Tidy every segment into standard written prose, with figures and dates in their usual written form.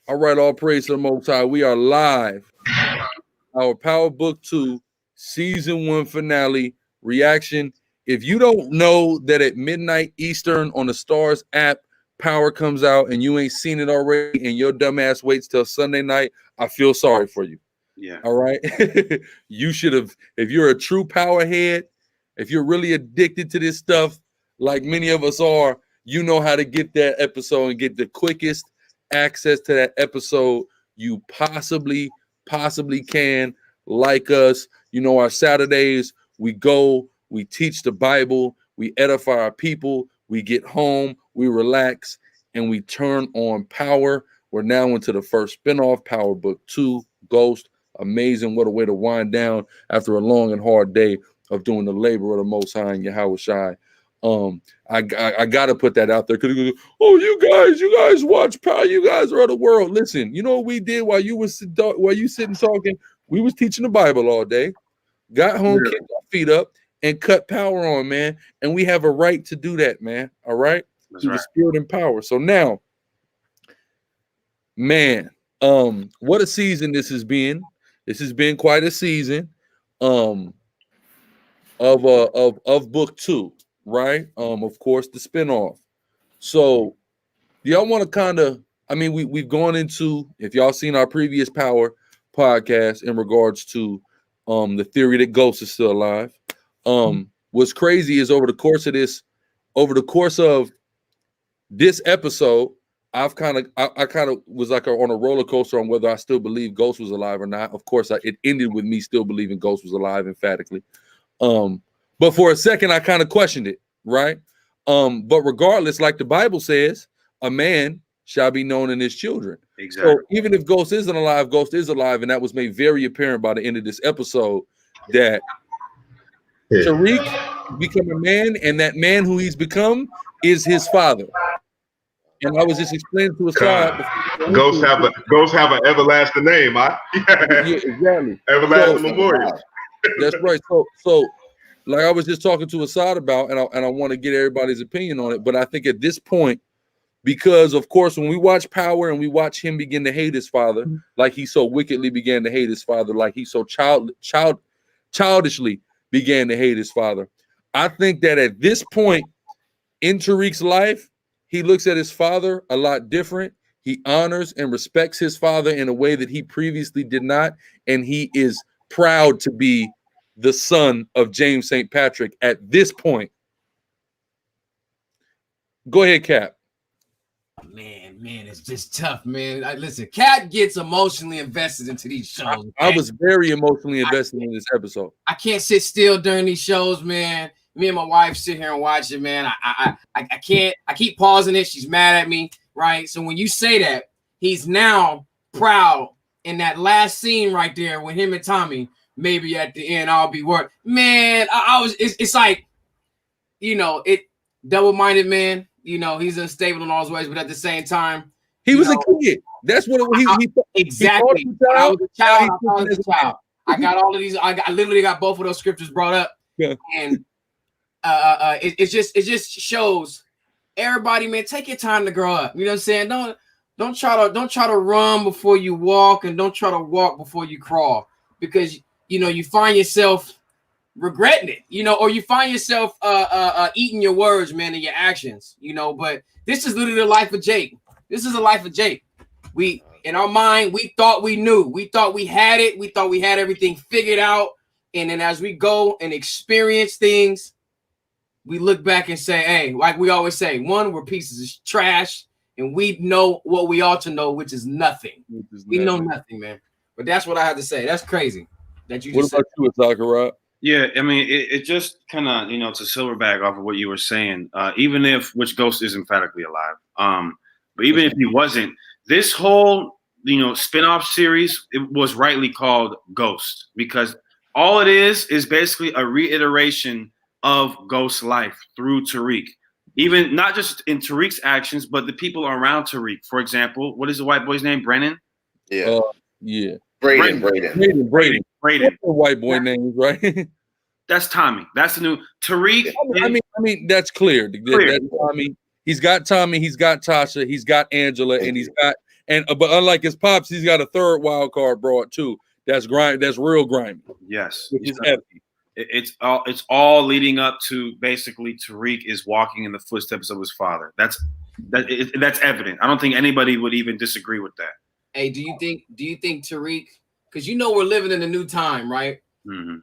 All right, all praise to the Most High. We are live. Our Power Book 2 Season 1 finale reaction. If you don't know that at midnight Eastern on the Stars app, Power comes out and you ain't seen it already and your dumb ass waits till Sunday night, I feel sorry for you. Yeah. All right. You should have, if you're a true power head, if you're really addicted to this stuff, like many of us are, you know how to get that episode and get the quickest access to that episode you possibly can. Like us, you know, our Saturdays, we go, we teach the Bible, we edify our people, we get home, we relax, and we turn on Power. We're now into the first spinoff, Power Book 2, Ghost. Amazing. What a way to wind down after a long and hard day of doing the labor of the Most High and Yahweh Shai. I gotta put that out there because you guys watch Power. You guys are of the world. Listen, you know what we did while you sitting talking? We was teaching the Bible all day. Got home, kicked our feet up, and cut Power on, man. And we have a right to do that, man. All right, through the Spirit and Power. So now, man, what a season this has been. This has been quite a season of book 2, right? Of course, the spinoff. So y'all want to kind of, I mean, we've gone into, if y'all seen our previous Power podcast in regards to the theory that Ghost is still alive. What's crazy is over the course of this episode, I kind of was like on a roller coaster on whether I still believe Ghost was alive or not. Of course, it ended with me still believing Ghost was alive emphatically. But for a second, I kind of questioned it, right? But regardless, like the Bible says, a man shall be known in his children. Exactly. So even if Ghost isn't alive, Ghost is alive, and that was made very apparent by the end of this episode that Tariq become a man, and that man who he's become is his father. And I was just explaining to Assad. Ghosts have an everlasting name, huh? Yeah, exactly. Everlasting memorial. That's right. So like I was just talking to Assad about, and I want to get everybody's opinion on it. But I think at this point, because of course, when we watch Power and we watch him begin to hate his father, like he so wickedly began to hate his father, like he so childishly began to hate his father. I think that at this point in Tariq's life, he looks at his father a lot different. He honors and respects his father in a way that he previously did not. And he is proud to be the son of James St. Patrick at this point. Go ahead, Cap. Man, it's just tough, man. Listen, Cat gets emotionally invested into these shows. I was very emotionally invested in this episode. I can't sit still during these shows, man. Me and my wife sit here and watch it, man. I can't. I keep pausing it. She's mad at me, right? So when you say that, he's now proud in that last scene right there with him and Tommy. Maybe at the end I'll be worth. Man, I was. It's like, you know, it double-minded man. You know, he's unstable in all his ways, but at the same time, he was a kid. That's what he exactly. When I was a child, I got all of these. I literally got both of those scriptures brought up, and it just shows everybody, man. Take your time to grow up. You know what I'm saying? Don't try to run before you walk, and don't try to walk before you crawl, because you know you find yourself regretting it, you know, or you find yourself eating your words, man, and your actions, you know. But this is literally the life of Jake. This is the life of Jake. We, in our mind, we thought we knew. We thought we had it. We thought we had everything figured out. And then as we go and experience things, we look back and say, hey, like we always say, one, we're pieces of trash, and we know what we ought to know, which is nothing. We know nothing, man. But that's what I had to say. That's crazy. That you just what about you, Zachariah? Yeah, I mean, it just kind of, you know, to silverback off of what you were saying, even if, which Ghost is emphatically alive, but even if he wasn't, this whole, you know, spinoff series, it was rightly called Ghost, because all it is basically a reiteration of Ghost's life through Tariq. Even not just in Tariq's actions, but the people around Tariq. For example, what is the white boy's name? Brennan? Yeah. Braden. What the white boy names, right? That's Tommy. That's the new Tariq. I mean, that's clear. That's Tommy. He's got Tommy. He's got Tasha. He's got Angela, and he's got And but unlike his pops, he's got a third wild card broad too. That's real grimy. Yes, which is Effie. It's all leading up to basically Tariq is walking in the footsteps of his father. That's evident. I don't think anybody would even disagree with that. Hey, do you think Tariq? Because we're living in a new time, right? Mm-hmm.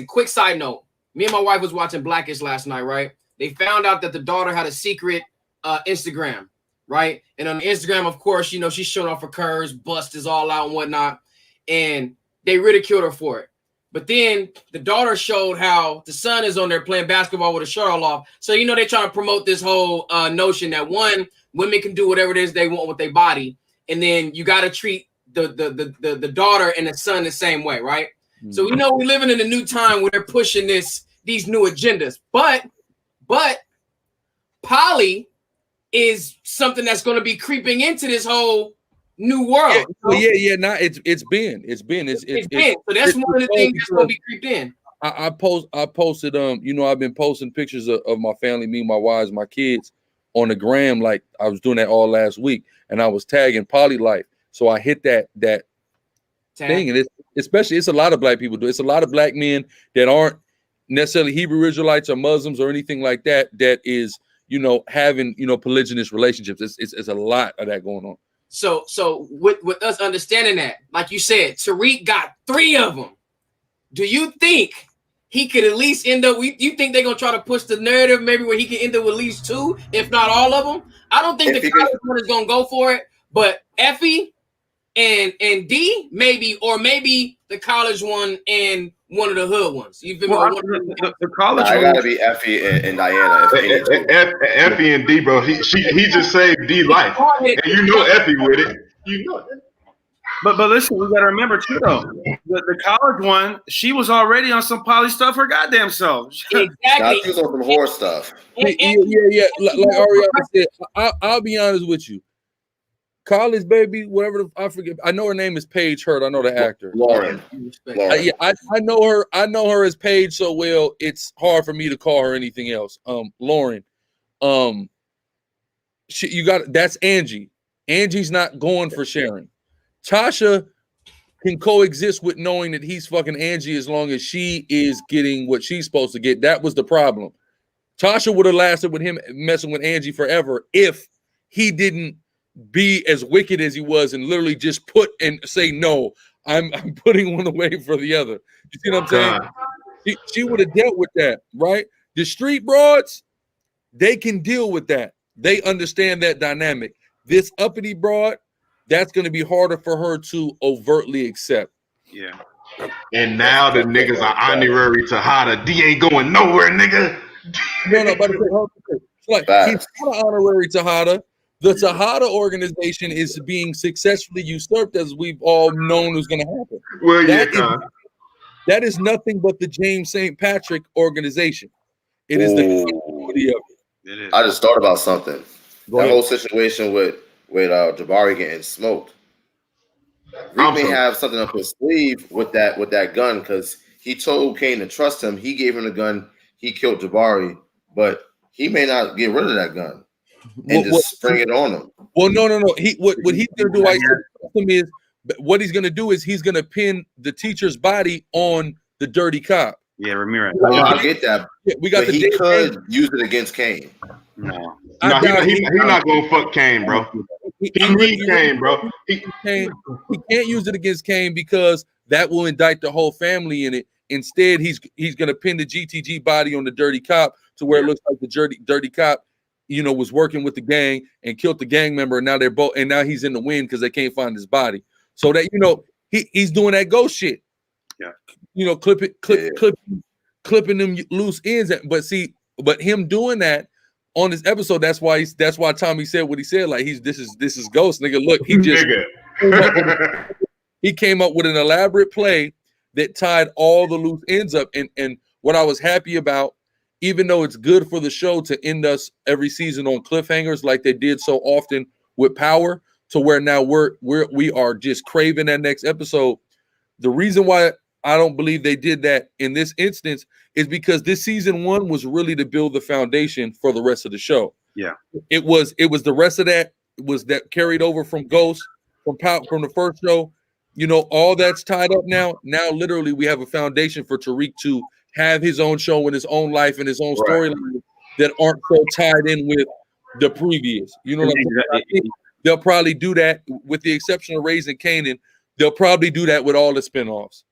Quick side note. Me and my wife was watching Blackish last night, right? They found out that the daughter had a secret Instagram, right? And on the Instagram, of course, she's showing off her curves, bust is all out and whatnot. And they ridiculed her for it. But then the daughter showed how the son is on there playing basketball with a shirt all off. So, they're trying to promote this whole notion that women can do whatever it is they want with their body. And then you got to treat the daughter and the son the same way, right? Mm-hmm. So we're living in a new time where they're pushing these new agendas. But poly is something that's going to be creeping into this whole new world. It's been. So that's one of the things that's going to be creeped in. I posted I've been posting pictures of my family, me, my wives, my kids on the gram. Like I was doing that all last week, and I was tagging poly life. So I hit that thing, and it's a lot of black people do. It's a lot of black men that aren't necessarily Hebrew Israelites or Muslims or anything like that. That is having polygynous relationships. It's a lot of that going on. So with us understanding that, like you said, Tariq got 3 of them. Do you think he could at least end up? You think they're gonna try to push the narrative maybe where he can end up with at least 2, if not all of them? I don't think the college one is gonna go for it, but Effie and D maybe, or maybe the college one and one of the hood ones. You feel me? The college one gotta be Effie and Diana. Effie and D, bro. He just saved D life, and Effie with it. But listen, we gotta remember too though. The college one, she was already on some poly stuff her goddamn self. Exactly. Now she was on some horror stuff. Yeah. Like Ariana said, I'll be honest with you. College baby, whatever I forget. I know her name is Paige Hurt. I know the actor. Lauren. I know her. I know her as Paige so well. It's hard for me to call her anything else. Lauren. That's Angie. Angie's not going for Sharon. Tasha can coexist with knowing that he's fucking Angie as long as she is getting what she's supposed to get. That was the problem. Tasha would have lasted with him messing with Angie forever if he didn't be as wicked as he was and literally just put and say, no, I'm putting one away for the other. You see what I'm saying? She would have dealt with that, right? The street broads, they can deal with that. They understand that dynamic. This uppity broad, that's going to be harder for her to overtly accept. Yeah. And now the niggas are honorary Tejada. D ain't going nowhere, nigga. No, but he's not honorary Tejada. The Tejada organization is being successfully usurped, as we've all known was going to happen. Well, that is nothing but the James St. Patrick organization. It is the continuity of it. It is. I just thought about something. That whole situation with Jabari getting smoked. Rick may have something up his sleeve with that gun because he told Kane to trust him. He gave him the gun. He killed Jabari, but he may not get rid of that gun and spring it on him. Well, no. What he's gonna do, I said, is what he's gonna do is he's gonna pin the teacher's body on the dirty cop. Yeah, Ramirez. Well, I get that. Yeah, we got he could use it against Kane. No, he's not gonna fuck Kane, bro. He needs Kane, bro. He can't use it against Kane because that will indict the whole family in it. Instead, he's gonna pin the GTG body on the dirty cop to where it looks like the dirty cop, was working with the gang and killed the gang member. And now he's in the wind because they can't find his body. So that he's doing that ghost shit. Yeah. Clipping them loose ends. But him doing that on this episode, that's why Tommy said what he said. Like this is Ghost, nigga. Look, he came up with an elaborate play that tied all the loose ends up. And what I was happy about, even though it's good for the show to end us every season on cliffhangers like they did so often with Power, to where now we are just craving that next episode. The reason why I don't believe they did that in this instance is because this season 1 was really to build the foundation for the rest of the show. Yeah. It was the rest of that was that carried over from Ghost from the first show. You know, all that's tied up now. Now, literally, we have a foundation for Tariq to have his own show and his own life and his own storyline that aren't so tied in with the previous. You know what I'm saying? They'll probably do that, with the exception of Raising Kanan. They'll probably do that with all the spinoffs.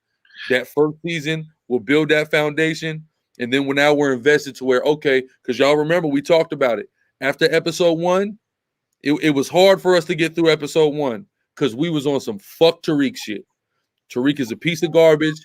That first season will build that foundation, and then now we're invested to where, okay, because y'all remember we talked about it. After episode 1, it was hard for us to get through episode 1 because we was on some fuck Tariq shit. Tariq is a piece of garbage.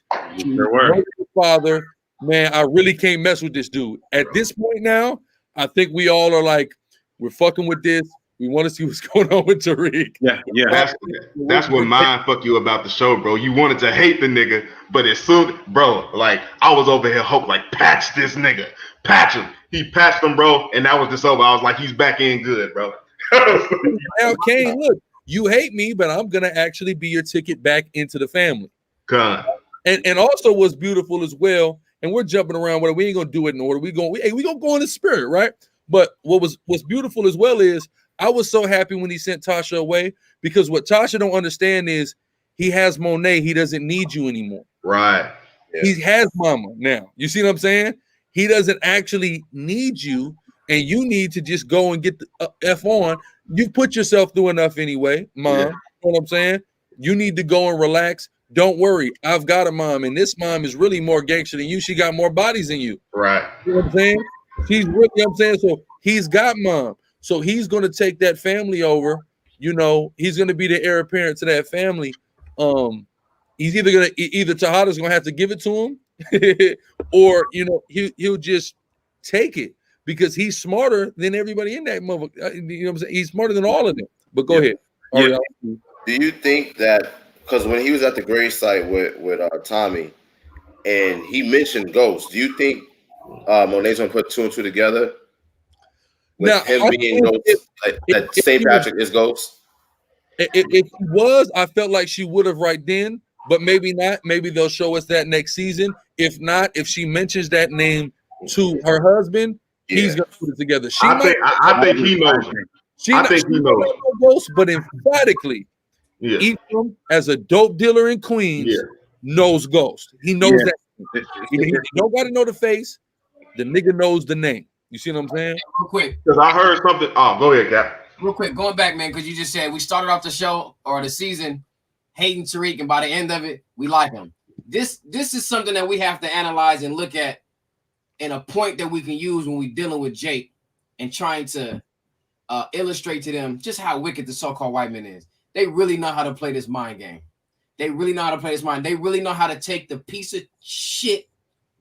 Father, man, I really can't mess with this dude. At this point now, I think we all are like, we're fucking with this. We want to see what's going on with Tariq. Yeah. That's what mind fuck you about the show, bro. You wanted to hate the nigga, but as soon, bro, like I was over here hope like patch this nigga, patch him. He patched him, bro, and that was just over. I was like, he's back in good, bro. Now, Kane, look, you hate me, but I'm gonna actually be your ticket back into the family. God. And also what's beautiful as well, and we're jumping around, we ain't gonna do it in order. We gonna go in the spirit, right? But what's beautiful as well is I was so happy when he sent Tasha away, because what Tasha don't understand is he has Monet. He doesn't need you anymore. Right. Yeah. He has Mama now. You see what I'm saying? He doesn't actually need you, and you need to just go and get the F on. You've put yourself through enough anyway, Mom. Yeah. You know what I'm saying? You need to go and relax. Don't worry. I've got a mom, and this mom is really more gangster than you. She got more bodies than you. Right. You know what I'm saying? She's really, you know what I'm saying? So he's got mom. So he's going to take that family over. You know, he's going to be the heir apparent to that family. He's either Tejada's going to have to give it to him or, you know, he'll just take it because he's smarter than everybody in that mother. You know what I'm saying? He's smarter than all of them. But go ahead. Yeah. Do you think that, because when he was at the grave site with Tommy and he mentioned Ghost, do you think Monet's going to put 2 and 2 together? With now, him being Ghost, that St. Patrick is Ghost? If he was, I felt like she would have right then, but maybe not. Maybe they'll show us that next season. If not, if she mentions that name to her husband, he's gonna put it together. I think he knows. I think he knows Ghost, but emphatically, Ephraim, as a dope dealer in Queens, knows Ghost. He knows that. He don't got to know the face. The nigga knows the name. You see what I'm saying? Real quick. Because I heard something. Oh, go ahead, Cap. Real quick, going back, man, because you just said we started off the show or the season hating Tariq, and by the end of it, we like him. This is something that we have to analyze and look at, and a point that we can use when we're dealing with Jake and trying to illustrate to them just how wicked the so-called white man is. They really know how to play this mind game. They really know how to play this mind. They really know how to take the piece of shit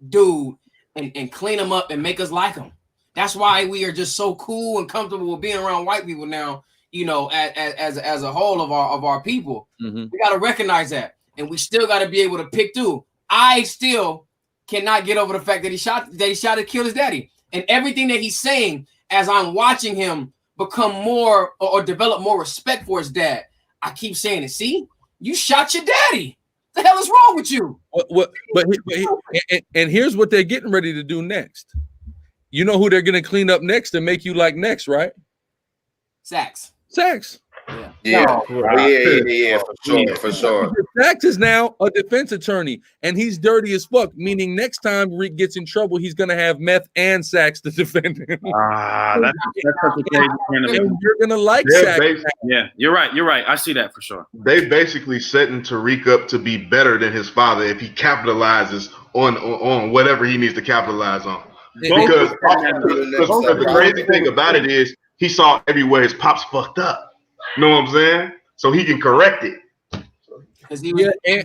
dude and clean him up and make us like him. That's why we are just so cool and comfortable with being around white people now, you know, as a whole of our people. Mm-hmm. We got to recognize that. And we still got to be able to pick through. I still cannot get over the fact that he shot to kill his daddy. And everything that he's saying as I'm watching him become more or develop more respect for his dad, I keep saying it. See, you shot your daddy. What the hell is wrong with you? And here's what they're getting ready to do next. You know who they're going to clean up next and make you like next, right? Sax. Yeah, for sure. Sax is now a defense attorney, and he's dirty as fuck, meaning next time Rick gets in trouble, he's going to have Meth and Sax to defend him. That's such a crazy you're going to like Sax. Yeah, you're right. I see that for sure. They basically setting Tariq up to be better than his father if he capitalizes on whatever he needs to capitalize on. Because the crazy thing about it is he saw everywhere his pops fucked up. You know what I'm saying? So he can correct it. Because he was and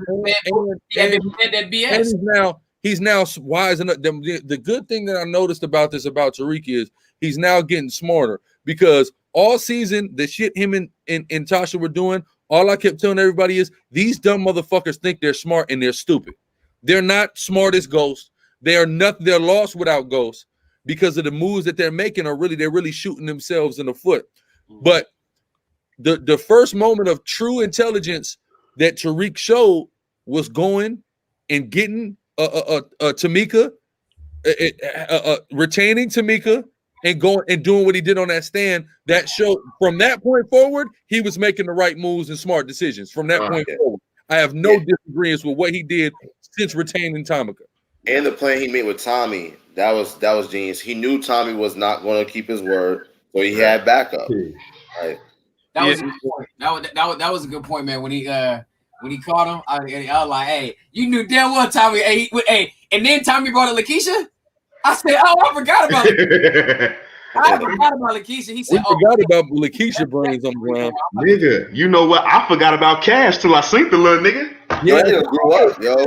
he's now wise enough. The good thing that I noticed about Tariq is he's now getting smarter, because all season the shit him and Tasha were doing, all I kept telling everybody is these dumb motherfuckers think they're smart and they're stupid. They're not smart as Ghost. They're lost without Ghost, because of the moves that they're making they're really shooting themselves in the foot. But the first moment of true intelligence that Tariq showed was going and getting Tamika, retaining Tamika and going and doing what he did on that stand, that showed from that point forward, he was making the right moves and smart decisions. From that point forward, I have no disagreements with what he did since retaining Tamika. And the plan he made with Tommy, that was genius. He knew Tommy was not going to keep his word, so he had backup. Right. That was a good point. That was a good point, man. When he caught him, I was like, "Hey, you knew damn well Tommy." Hey, and then Tommy brought a Lakeisha. I said, "Oh, I forgot about it." I forgot about Lakeisha. He said, "We forgot about Lakeisha brains on the ground." Nigga, you know what? I forgot about Cash till I synced the little nigga. Yeah, he grew up, yo.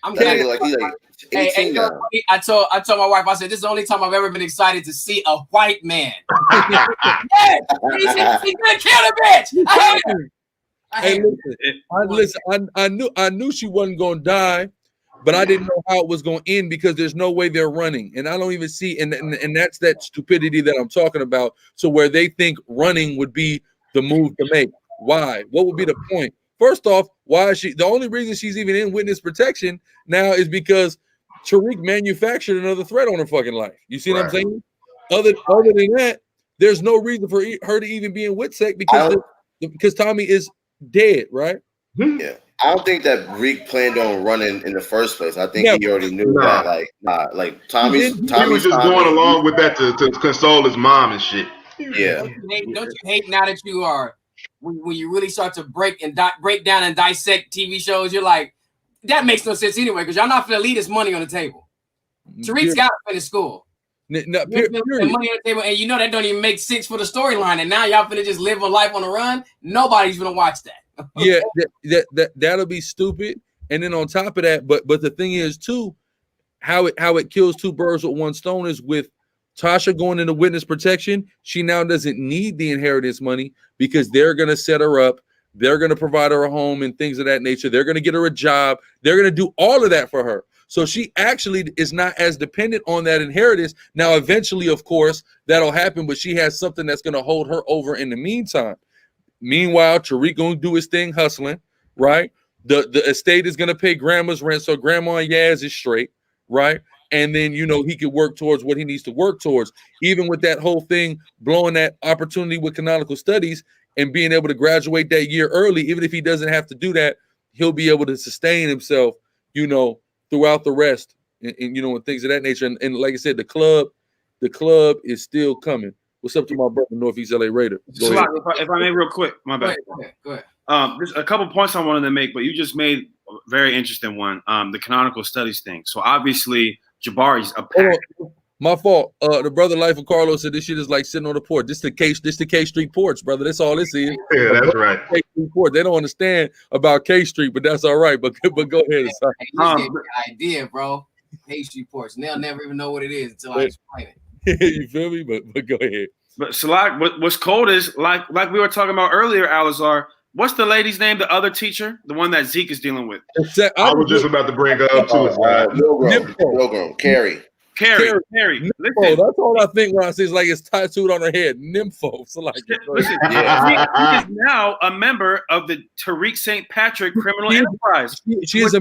I'm telling you, hey, I told my wife, I said, "This is the only time I've ever been excited to see a white man." Yes, he's gonna kill a bitch. Hey, listen. I knew she wasn't gonna die, but I didn't know how it was going to end because there's no way they're running, and I don't even see. And that's that stupidity that I'm talking about. So where they think running would be the move to make. Why? What would be the point? First off, why is she? The only reason she's even in witness protection now is because Tariq manufactured another threat on her fucking life. You see what I'm saying? Other than that, there's no reason for her to even be in WITSEC because Tommy is dead, right? Yeah. I don't think that Reek planned on running in the first place. I think he already knew that. Like Tommy's he was just going along with that to console his mom and shit. Yeah. Don't you hate now that you are when you really start to break down and dissect TV shows? You're like, that makes no sense anyway because y'all not finna leave this money on the table. Tariq's got to finish school. Money on the table, and you know that don't even make sense for the storyline. And now y'all finna just live a life on the run. Nobody's gonna watch that. Yeah, that'll be stupid. And then on top of that, but the thing is too, how it kills two birds with one stone is with Tasha going into witness protection. She now doesn't need the inheritance money because they're gonna set her up. They're gonna provide her a home and things of that nature. They're gonna get her a job. They're gonna do all of that for her. So she actually is not as dependent on that inheritance. Now, eventually, of course, that'll happen, but she has something that's gonna hold her over in the meantime. Meanwhile, Tariq gonna do his thing hustling, right? The estate is gonna pay grandma's rent, so grandma and Yaz is straight, right? And then he could work towards what he needs to work towards. Even with that whole thing, blowing that opportunity with canonical studies and being able to graduate that year early, even if he doesn't have to do that, he'll be able to sustain himself, throughout the rest, and things of that nature. And like I said, the club is still coming. What's up to my brother, Northeast LA Raider? If I may, real quick, my bad. Go ahead. There's a couple points I wanted to make, but you just made a very interesting one. The canonical studies thing. So obviously, Jabari's a pack. My fault. The brother Life of Carlos said this shit is like sitting on the porch. This the K Street porch, brother. That's all this is. Yeah, that's right. K Street porch. They don't understand about K Street, but that's all right. But go ahead. You gave me an idea, bro. K Street porch. And they'll never even know what it is until I explain it. You feel me? But go ahead. But Salak, what's cold is like we were talking about earlier, Alizar. What's the lady's name? The other teacher, the one that Zeke is dealing with. I was just about to bring her up too. Milgram, Carrie. Listen, that's all I think when I see it's like it's tattooed on her head. Nympho. So like, listen, he is now a member of the Tariq St. Patrick Criminal Enterprise. She is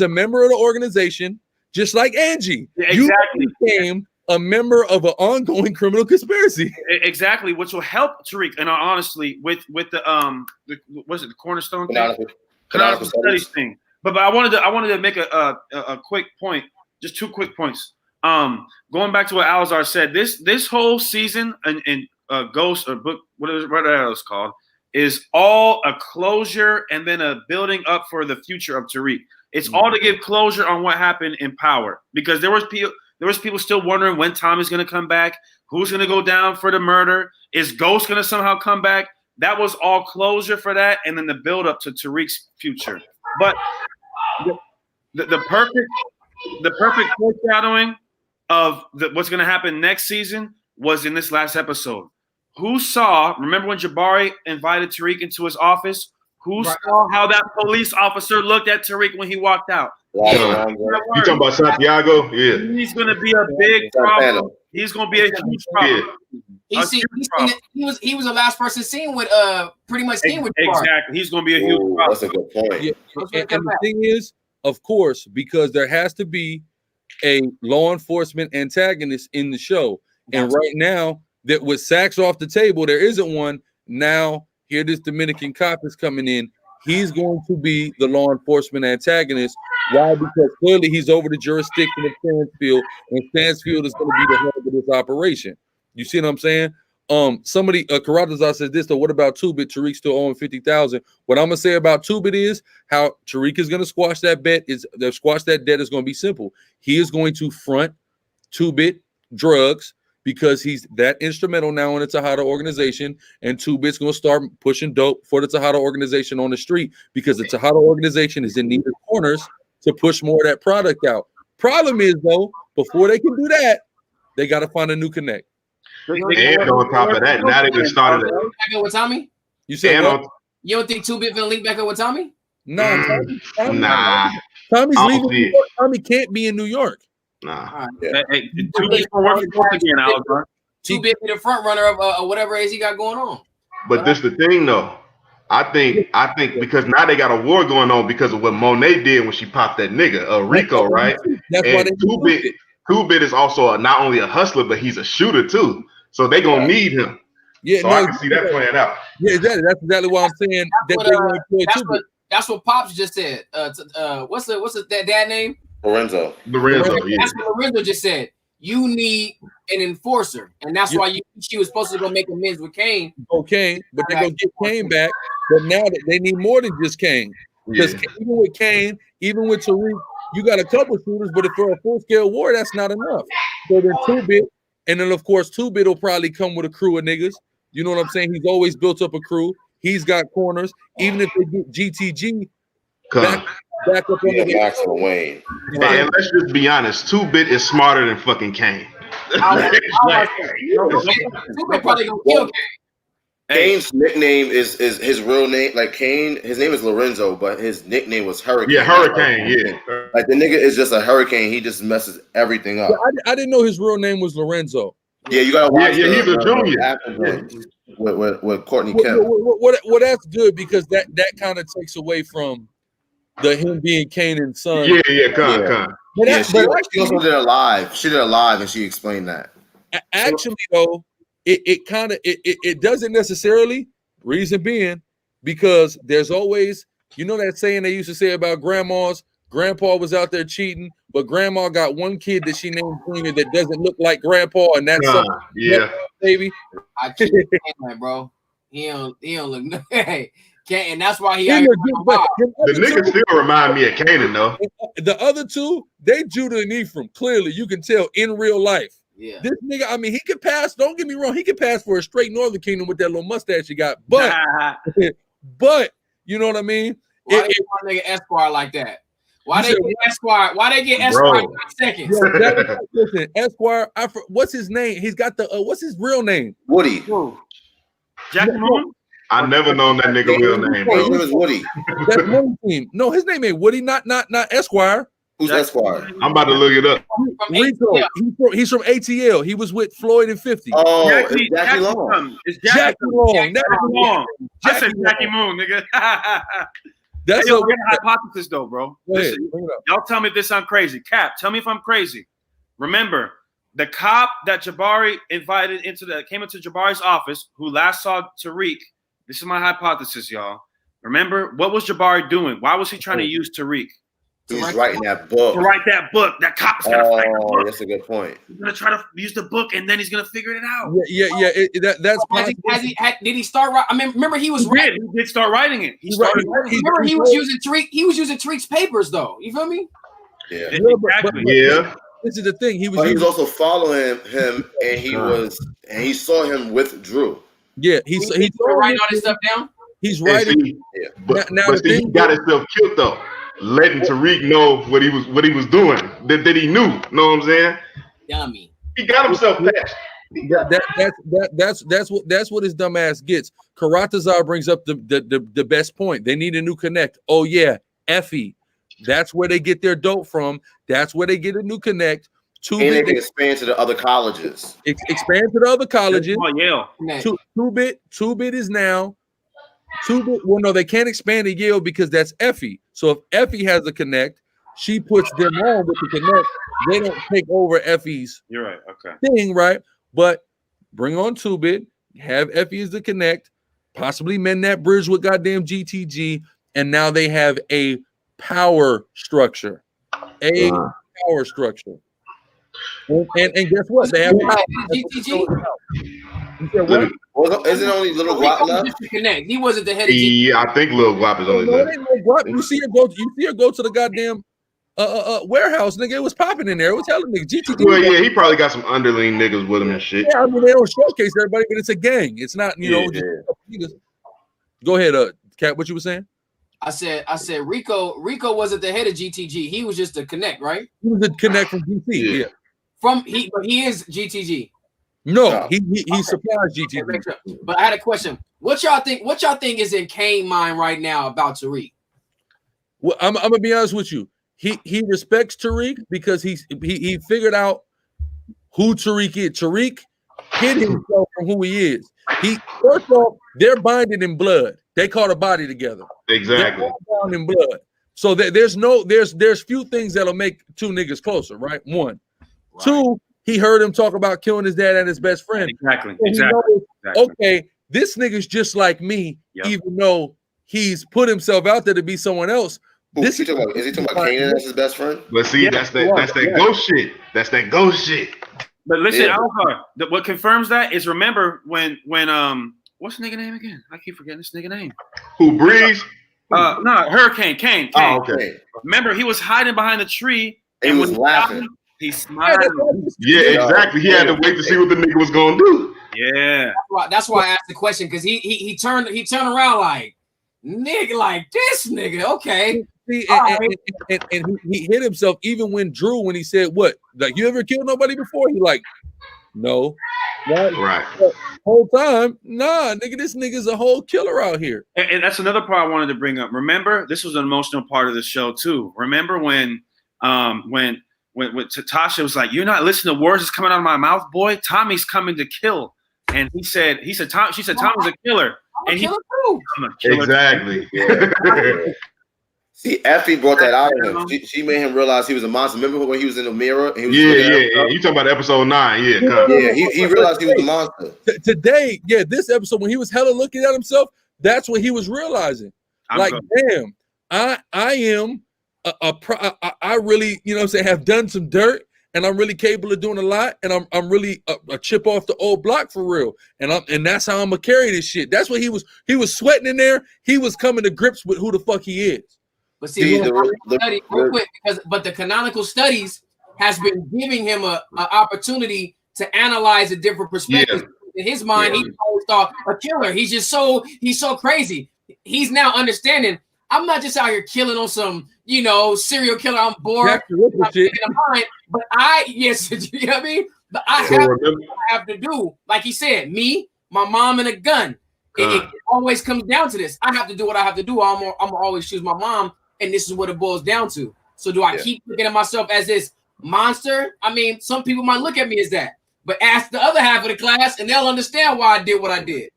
a member of the organization, just like Angie. Yeah, exactly. You became a member of an ongoing criminal conspiracy. Exactly, which will help Tariq. And honestly, with the what's it, the cornerstone thing, canonical studies thing. But I wanted to make a quick point, just 2 quick points. Going back to what Alzar said, this whole season and Ghost or book, whatever that was called, is all a closure and then a building up for the future of Tariq. It's all to give closure on what happened in Power, because there was people still wondering when Tommy's going to come back, who's going to go down for the murder, is Ghost going to somehow come back? That was all closure for that, and then the build up to Tariq's future. But the perfect foreshadowing of what's going to happen next season was in this last episode. Remember when Jabari invited Tariq into his office? Who saw how that police officer looked at Tariq when he walked out? You talking about Santiago? Yeah. He's going to be a big problem. He's going to be a huge problem. Yeah. He was the last person seen with pretty much seen with Jabari. Exactly. He's going to be a huge problem. That's a good point. Yeah. And the thing is, of course, because there has to be a law enforcement antagonist in the show. And right now, that with Sachs off the table, there isn't one. Now, here this Dominican cop is coming in. He's going to be the law enforcement antagonist. Why? Because clearly he's over the jurisdiction of Stansfield, and Stansfield is going to be the head of this operation. You see what I'm saying? Somebody, Karatazar says this, though. What about Two-Bit? Tariq still owing 50,000. What I'm gonna say about Two-Bit is how Tariq is gonna squash that bet. Squash that debt is gonna be simple. He is going to front Two-Bit drugs because he's that instrumental now in the Tejada organization, and Two-Bit's gonna start pushing dope for the Tejada organization on the street because the Tejada organization is in need of corners to push more of that product out. Problem is, though, before they can do that, they got to find a new connect. And on top of that, now they just started it. Back up with Tommy? You said what? You don't think Two-Bit gonna link back up with Tommy? No, Nah. Tommy's leaving New York. Tommy can't be in New York. Nah. Hey, Two-Bit be the front runner of whatever it is he got going on. But this the thing though. I think because now they got a war going on because of what Monet did when she popped that nigga, Rico, right? That's and why they Two-Bit is also not only a hustler, but he's a shooter too. So they gonna need him. Yeah, so I can see that playing out. Yeah, exactly. That's exactly what I'm saying. That's what Pops just said. What's that dad name? Lorenzo. Yeah. That's what Lorenzo just said. You need an enforcer, and that's why she was supposed to go make amends with Kane. Kane, but they're gonna get Kane back. But now that they need more than just Kane. Because even with Kane, even with Tariq, you got a couple shooters, but if for a full-scale war, that's not enough. So then Two-Bit, and then of course Two-Bit will probably come with a crew of niggas. You know what I'm saying? He's always built up a crew. He's got corners. Even if they get GTG back up on the Max and Wayne. And let's just be honest, Two-Bit is smarter than fucking Kane. Two-Bit probably gonna kill Kane. Kane's nickname is his real name. Like Kane, his name is Lorenzo, but his nickname was Hurricane. Yeah, Hurricane. Yeah, like the nigga is just a hurricane. He just messes everything up. I didn't know his real name was Lorenzo. Yeah, you gotta watch. Yeah, he's a junior. With Courtney Kemp. Well, that's good because that kind of takes away from him being Kanan's son. Con. She also did it live. She did it live, and she explained that. Actually, though. It doesn't necessarily. Reason being, because there's always, you know, that saying they used to say about grandmas. Grandpa was out there cheating, but grandma got one kid that she named Junior that doesn't look like grandpa, and that's baby. I keep saying that, bro. He don't look. Hey, and that's why he. The nigga still remind me of Kanan though. The other two, they Judah and Ephraim. Clearly, you can tell in real life. Yeah. This nigga, I mean, he could pass. Don't get me wrong, he could pass for a straight Northern Kingdom with that little mustache he got. But, but you know what I mean? Why they want nigga Esquire like that? Why they get Esquire? Why they get Esquire in seconds? Listen, Esquire. What's his name? He's got the. What's his real name? Woody. Jackie Moon. I never known that nigga real name. His name is Woody. That's one team. No, his name ain't Woody. Not Esquire. Who's Esquire? I'm about to look it up. Rico. He's from ATL. He was with Floyd and 50. Oh, Jackie Long. It's Jackie Long. I said Jackie Moon, nigga. That's a hypothesis, though, bro. Listen, y'all tell me if this sounds crazy. Cap, tell me if I'm crazy. Remember, the cop that Jabari came into Jabari's office, who last saw Tariq. This is my hypothesis, y'all. Remember, what was Jabari doing? Why was he trying to use Tariq? He's writing that book. To write that book. That cop's gonna find the book. That's a good point. He's gonna try to use the book, and then he's gonna figure it out. That's possible. Did he start? I mean, remember he was writing. He did start writing it. Remember he was using Tariq. He was using Tariq's papers, though. You feel me? Yeah. Exactly. This is the thing. He was also following him, and he saw him with Drew. Yeah, he's writing all this stuff down. He's writing. But he got himself killed though. Letting Tariq know what he was doing, that he knew. Know what I'm saying? Dummy. He got himself patched. That's what his dumb ass gets. Karatazar brings up the best point. They need a new connect. Oh yeah, Effie. That's where they get their dope from. That's where they get a new connect. And they can expand to the other colleges. Expand to the other colleges. Oh, Yale. Two-bit is now. Well, no, they can't expand to Yale because that's Effie. So if Effie has a connect, she puts them on with the connect. They don't take over Effie's You're right. Okay. thing, right? But bring on Two-Bit, have Effie as the connect, possibly mend that bridge with goddamn GTG, and now they have a power structure. Power structure. And guess what? They have GTG. Isn't only Little Guap left? Connect. He wasn't the head of GTG. Yeah, I think Lil Guap is only left. You see her go to the goddamn warehouse, nigga. It was popping in there. It was hella nigga. GTG. Well, yeah, he probably got some underling niggas with him and shit. Yeah, I mean they don't showcase everybody, but it's a gang. It's not, just niggas. Go ahead, Cat. What you were saying? I said Rico wasn't the head of GTG. He was just the connect, right? He was the connect from GT. Yeah. But he is GTG. No, he supplies GTG. But I had a question. What y'all think is in Kane's mind right now about Tariq? Well, I'm gonna be honest with you. He respects Tariq because he figured out who Tariq is. Tariq hid himself from who he is. First off, they're binded in blood. They caught a body together. Exactly. They're bound in blood. So there's few things that'll make two niggas closer, right? One. Right. Two, he heard him talk about killing his dad and his best friend. Exactly. Okay, this nigga's just like me, even though he's put himself out there to be someone else. Is he talking about Kanan as his best friend? But see, that's that ghost shit. That's that ghost shit. But listen, Alvar, what confirms that is, remember when what's the nigga name again? I keep forgetting this nigga name. Who, Breeze? No, Hurricane, Kane. Oh, okay. Remember, he was hiding behind the tree and was laughing. He smiled. Yeah, exactly. He had to wait to see what the nigga was gonna do. Yeah. That's why I asked the question, because he turned around like, nigga, like this nigga, okay. See, and he hit himself even when he said, what? Like, you ever killed nobody before? He like, no. Right. Whole time, nah, nigga, this nigga's a whole killer out here. And that's another part I wanted to bring up. Remember, this was an emotional part of the show too. Remember when Tasha was like, "You're not listening to words that's coming out of my mouth, boy. Tommy's coming to kill." And she said, Tommy's a killer. I'm a killer. Exactly. See, Effie brought that out of him. She made him realize he was a monster. Remember when he was in the mirror? And he was You talking about episode 9? Yeah, he realized he was a monster. Today, this episode when he was hella looking at himself, that's what he was realizing. Damn, I am I really, you know what I'm saying, have done some dirt, and I'm really capable of doing a lot, and I'm really a chip off the old block for real, and that's how I'm gonna carry this shit. That's what he was sweating in there. He was coming to grips with who the fuck he is. But see, real quick, but the canonical studies has been giving him an opportunity to analyze a different perspective. In his mind, he always thought a killer. He's so crazy. He's now understanding. I'm not just out here killing on some, serial killer. I'm bored. I'm mind, but you know what I mean? But I have what I have to do. Like he said, me, my mom, and a gun. It always comes down to this. I have to do what I have to do. I'm gonna always choose my mom, and this is what it boils down to. So do I keep looking at myself as this monster? I mean, some people might look at me as that, but ask the other half of the class, and they'll understand why I did what I did.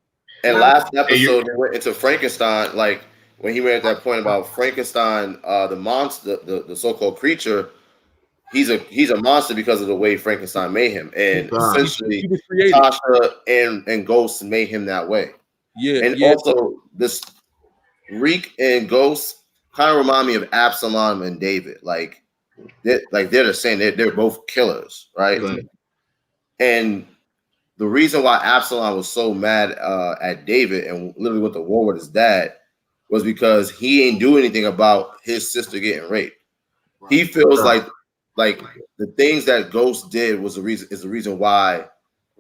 And last episode, they went into Frankenstein, like when he went at that point about Frankenstein, the monster, the so-called creature. He's a monster because of the way Frankenstein made him, and essentially Tasha and Ghost made him that way. Yeah, and also this Reek and Ghost kind of remind me of Absalom and David. Like they're the same. They're both killers, right? And the reason why Absalom was so mad at David and literally went to war with his dad was because he ain't do anything about his sister getting raped. He feels like the things that Ghost did is the reason why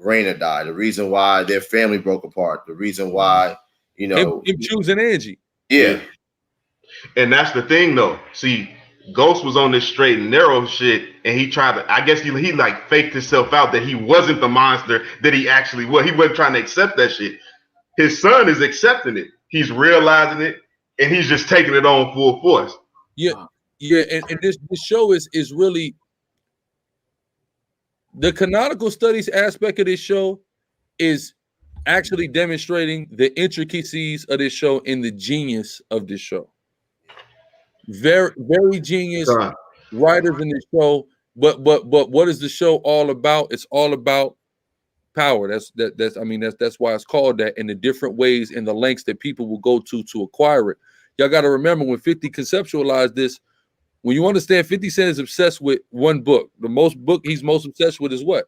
Raina died, the reason why their family broke apart, the reason why him choosing Angie. Yeah. And that's the thing though. See, Ghost was on this straight and narrow shit, and he tried to, I guess he like faked himself out that he wasn't the monster that he actually was. He wasn't trying to accept that shit. His son is accepting it. He's realizing it, and he's just taking it on full force. Yeah, and this show is really the canonical studies aspect of this show is actually demonstrating the intricacies of this show and the genius of this show. Very, very genius writers in this show. But what is the show all about? It's all about power. That's why it's called that, and the different ways and the lengths that people will go to acquire it. Y'all got to remember when 50 conceptualized this, when you understand 50 Cent is obsessed with one book. The book he's most obsessed with is what?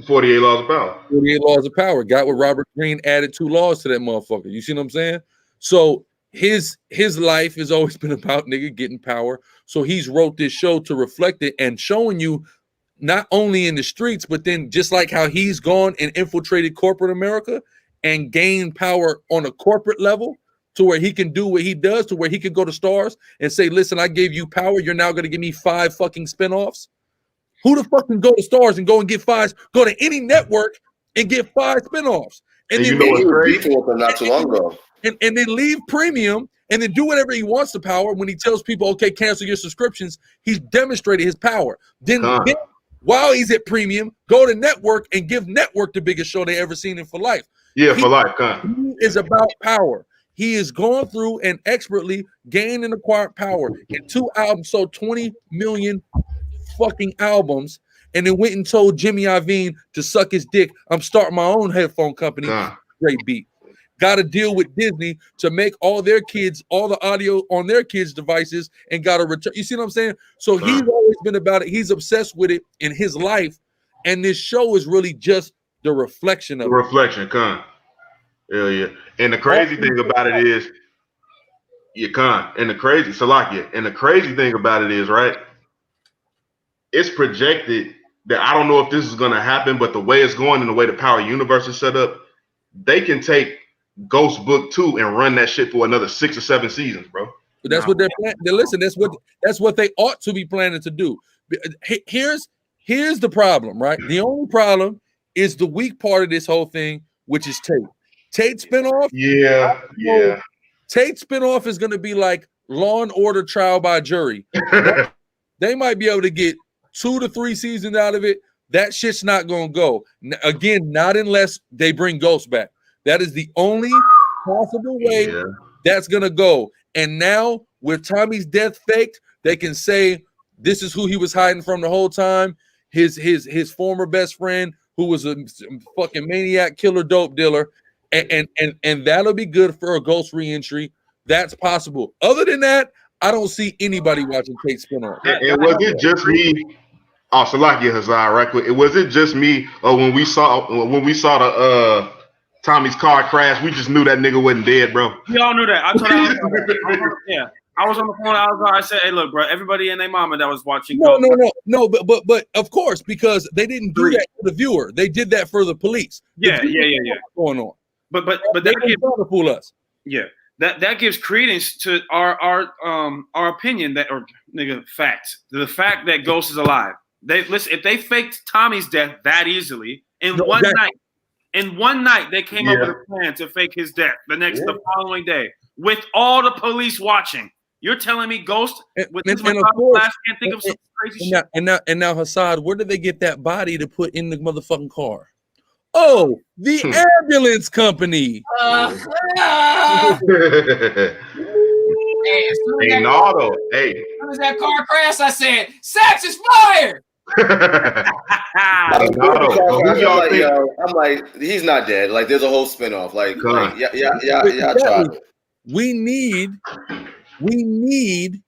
48 Laws of Power. 48 Laws of Power. Got with Robert Greene, added 2 laws to that motherfucker. You see what I'm saying? So his life has always been about nigga getting power. So he's wrote this show to reflect it and showing you not only in the streets, but then just like how he's gone and infiltrated corporate America and gained power on a corporate level to where he can do what he does, to where he can go to stars and say, listen, I gave you power. You're now going to give me 5 fucking spinoffs. Who the fuck can go to stars and go and get 5, go to any network and get 5 spinoffs? And then he was beefing with them not too long ago. And then leave premium and then do whatever he wants to power. When he tells people, okay, cancel your subscriptions, he's demonstrated his power. Then while he's at premium, go to network and give network the biggest show they ever seen in for life. Yeah, for life. He is about power. He has gone through and expertly gained and acquired power. In 2 albums, sold 20 million fucking albums, and then went and told Jimmy Iovine to suck his dick. I'm starting my own headphone company. Great beat. Got to deal with Disney to make all their kids, all the audio on their kids' devices, and got to return. You see what I'm saying? So he's always been about it. He's obsessed with it in his life, and this show is really just the reflection of reflection. Hell yeah. And the crazy thing about it is, and the crazy thing about it is, right? It's projected that I don't know if this is going to happen, but the way it's going and the way the Power Universe is set up, they can take Ghost Book 2 and run that shit for another 6 or 7 seasons, bro. But that's what they're planning. Listen, that's what they ought to be planning to do. Here's the problem, right? The only problem is the weak part of this whole thing, which is Tate. Tate spinoff. Yeah. Tate spinoff is going to be like Law and Order Trial by Jury. They might be able to get 2 to 3 seasons out of it. That shit's not going to go. Again, not unless they bring Ghost back. That is the only possible way that's going to go. And now with Tommy's death faked, they can say this is who he was hiding from the whole time. His former best friend, who was a fucking maniac killer dope dealer. And that'll be good for a Ghost reentry. That's possible. Other than that, I don't see anybody watching Tate spinoff. And was it just me? Oh, Salakia Hazard, right quick. Was it just me, or when we saw the Tommy's car crash, we just knew that nigga wasn't dead, bro? We all knew that. I told you. I was on the phone. I said, "Hey, look, bro. Everybody and their mama that was watching." No. But of course, because they didn't do that for the viewer. They did that for the police. Yeah. Going on. But they didn't try to fool us. Yeah. That gives credence to our opinion that fact. The fact that Ghost is alive. If they faked Tommy's death that easily in one night they came up with a plan to fake his death the following day with all the police watching. You're telling me Ghost with this can't think of some crazy shit. And now Hassad, where did they get that body to put in the motherfucking car? Oh, the ambulance company. Hey, Nardo. Hey. When was that car crash? I said, Sax is fired. I'm like, he's not dead. Like, there's a whole spinoff. Like tried. We need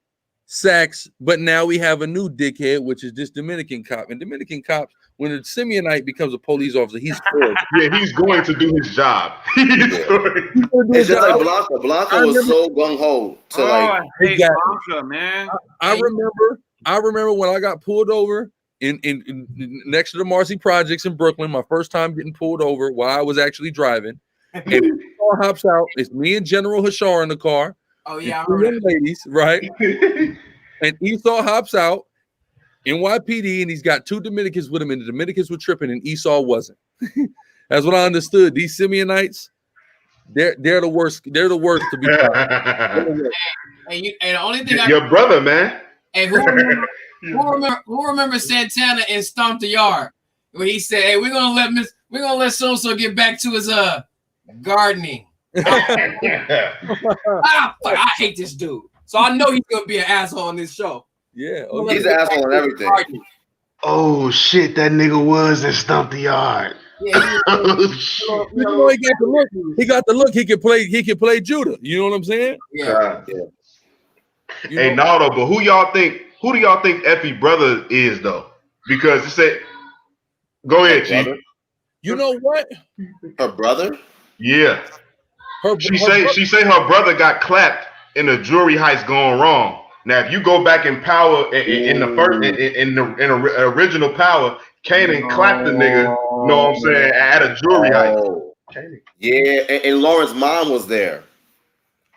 Sax, but now we have a new dickhead, which is this Dominican cop. And Dominican cops, when a Simeonite becomes a police officer, he's he's going to do his job. It's just like Blanca. Blanca was so gung ho to I hate Blanca, man. I remember when I got pulled over in next to the Marcy Projects in Brooklyn, my first time getting pulled over while I was actually driving. And Esau hops out. It's me and General Hashar in the car. Oh yeah, young ladies, right? And Esau hops out, NYPD, and he's got 2 Dominicans with him, and the Dominicans were tripping, and Esau wasn't. That's what I understood. These Simeonites, they're the worst. They're the worst to be. And the only thing your brother, man. And who remember Santana in Stomp the Yard when he said, "Hey, we're gonna let so-and-so get back to his gardening." I hate this dude, so I know he's gonna be an asshole on this show. Yeah, he's an asshole on everything. Oh shit, that nigga was in Stomp the Yard. Yeah, he got the look. He got the look. He can play Judah. You know what I'm saying? yeah. Hey, Nardo, but who do y'all think Effie brother is though? Because it said, go ahead, Chief. You know what? Her brother? Yeah. She say her brother got clapped in the jewelry heist going wrong. Now, if you go back in Power in the original Power, Kanan clapped the nigga. Know what I'm saying? At a jewelry heist. Yeah, and Lauren's mom was there.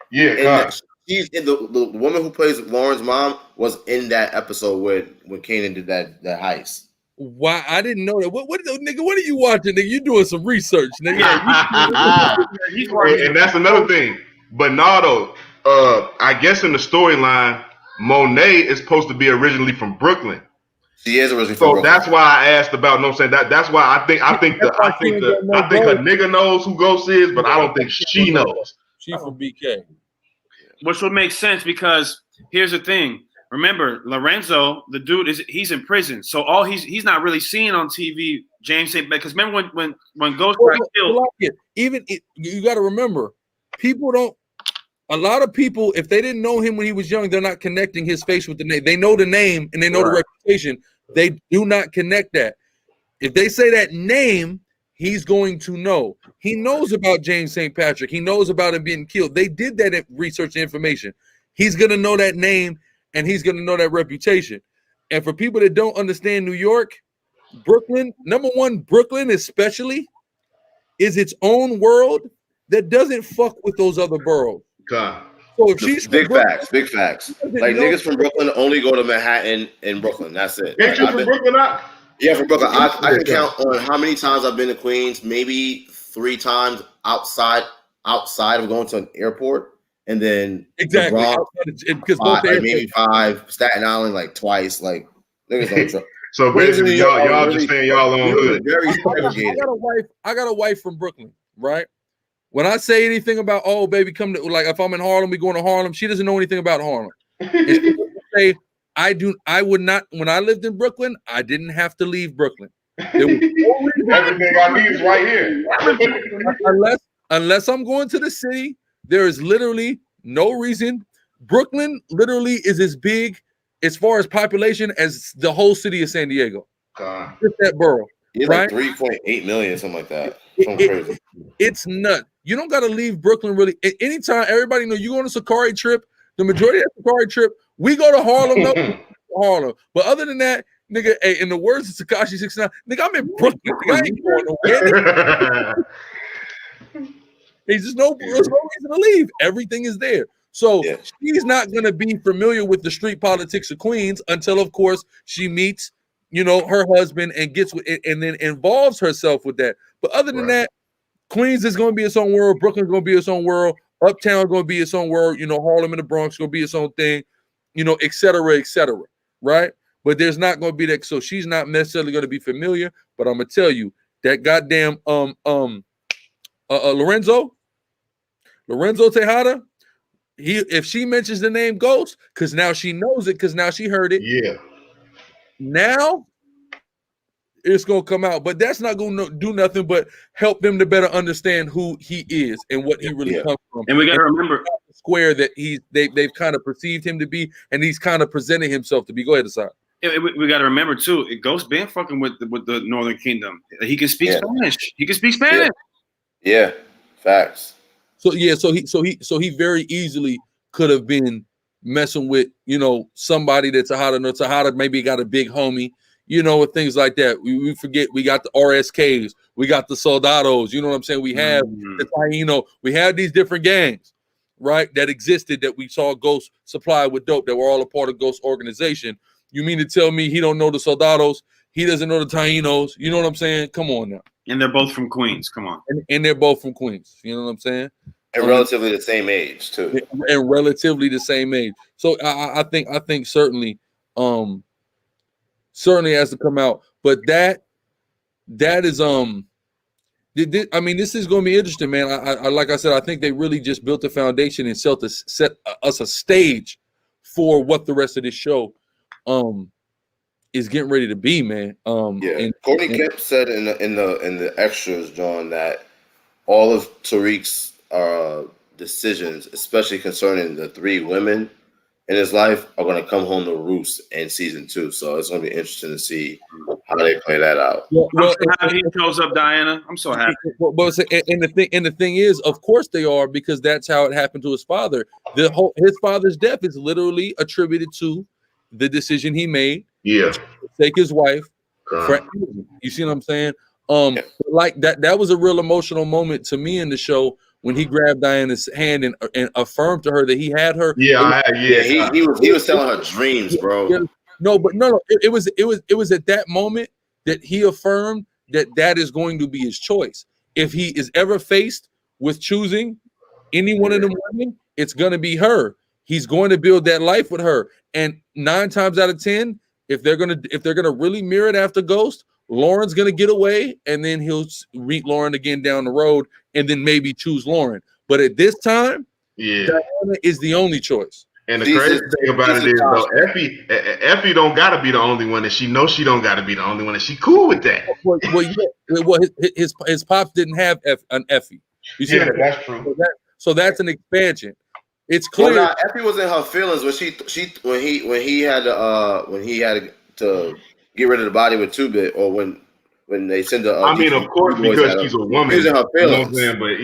Yeah, she's the woman who plays Lauren's mom was in that episode when Kanan did that heist. Why I didn't know that. What nigga? What are you watching, nigga? You doing some research, nigga? And that's another thing. But Nardo, I guess in the storyline, Monet is supposed to be originally from Brooklyn. She is originally from Brooklyn. That's why I asked about. No, I'm saying that's why I think her nigga knows who Ghost is, but I don't think she knows. She from BK, which would make sense because here's the thing. Remember, Lorenzo, the dude he's in prison, so all he's not really seeing on TV. James St. Because remember when Ghost got killed. You got to remember, people don't. A lot of people, if they didn't know him when he was young, they're not connecting his face with the name. They know the name and they know the reputation. They do not connect that. If they say that name, he's going to know. He knows about James St. Patrick. He knows about him being killed. They did that research and information. He's going to know that name and he's going to know that reputation. And for people that don't understand New York, Brooklyn, number one, Brooklyn especially is its own world that doesn't fuck with those other boroughs. God. So if she's big facts. Like niggas from Brooklyn only go to Manhattan and Brooklyn. That's it. Ain't you from Brooklyn? Yeah, from Brooklyn. I can count on how many times I've been to Queens. Maybe 3 times outside of going to an airport, and then exactly because maybe 5. Staten Island like twice. Like niggas don't trust. So basically, y'all just saying y'all own hood. Very segregated. I got a wife from Brooklyn, right? When I say anything about, oh, baby, come to, like, if I'm in Harlem, we going to Harlem, she doesn't know anything about Harlem. And say, I would not, when I lived in Brooklyn, I didn't have to leave Brooklyn. Everything I need is right here. Unless I'm going to the city, there is literally no reason. Brooklyn literally is as big as far as population as the whole city of San Diego. Just that borough. Yeah, right? Like 3.8 million, something like that. Crazy. It's nuts. You don't got to leave Brooklyn really. Anytime, everybody know you go on a Safari trip, the majority of the Safari trip, we go to Harlem, Harlem. But other than that, nigga, hey, in the words of Tekashi 69, nigga, I'm in Brooklyn. Nigga, I ain't going nowhere. There's no reason to leave. Everything is there. So she's not going to be familiar with the street politics of Queens until, of course, she meets, her husband and gets with it and then involves herself with that. But other than that, Queens is going to be its own world. Brooklyn's going to be its own world. Uptown going to be its own world. Harlem and the Bronx going to be its own thing, et cetera, right? But there's not going to be that. So she's not necessarily going to be familiar. But I'm going to tell you that goddamn Lorenzo Tejada, if she mentions the name Ghost, because now she knows it, because now she heard it. Yeah. Now it's gonna come out, but that's not gonna do nothing but help them to better understand who he is and what he really comes from. And we gotta remember the square that they've kind of perceived him to be, and he's kind of presenting himself to be. Go ahead, Asad. We got to remember too. Ghost been fucking with the Northern Kingdom. He can speak Spanish. He can speak Spanish. Yeah, facts. So he very easily could have been messing with somebody that's Tejada maybe got a big homie, with things like that. We forget we got the RSKs, we got the Soldados. You know what I'm saying? We have the Taino. We have these different gangs, right? That existed that we saw Ghost supply with dope that were all a part of Ghost organization. You mean to tell me he don't know the Soldados? He doesn't know the Tainos? You know what I'm saying? Come on now. And they're both from Queens. Come on. And they're both from Queens. You know what I'm saying? And relatively the same age too. And relatively the same age. So I think certainly has to come out. But that is I mean, this is going to be interesting, man. I like I said, I think they really just built the foundation and set us a stage for what the rest of this show is getting ready to be, man. Courtney Kemp said in the extras, John, that all of Tariq's decisions, especially concerning the 3 women in his life, are going to come home to roost in season 2. So it's going to be interesting to see how they play that out. I'm so happy he shows up, Diana. I'm so happy. And the thing is, of course they are, because that's how it happened to his father. His father's death is literally attributed to the decision he made. Yeah, to take his wife. You see what I'm saying? Like that was a real emotional moment to me in the show when he grabbed Diana's hand and affirmed to her that he had her. He was telling her dreams, bro. No. It was at that moment that he affirmed that is going to be his choice. If he is ever faced with choosing any one of them women, it's going to be her. He's going to build that life with her. And 9 times out of 10, if they're gonna really mirror it after Ghost, Lauren's gonna get away, and then he'll meet Lauren again down the road, and then maybe choose Lauren. But at this time, Diana is the only choice. And the crazy thing about it is, though, Effie don't gotta be the only one, and she knows she don't gotta be the only one, and she cool with that. Well, his pops didn't have an Effie. You see, that's true. So that's an expansion. It's clear. Well, Effie was in her feelings when he had to get rid of the body with 2-Bit, or when they send her. I mean, of course, because she's a woman. She's in her feelings. You know what I'm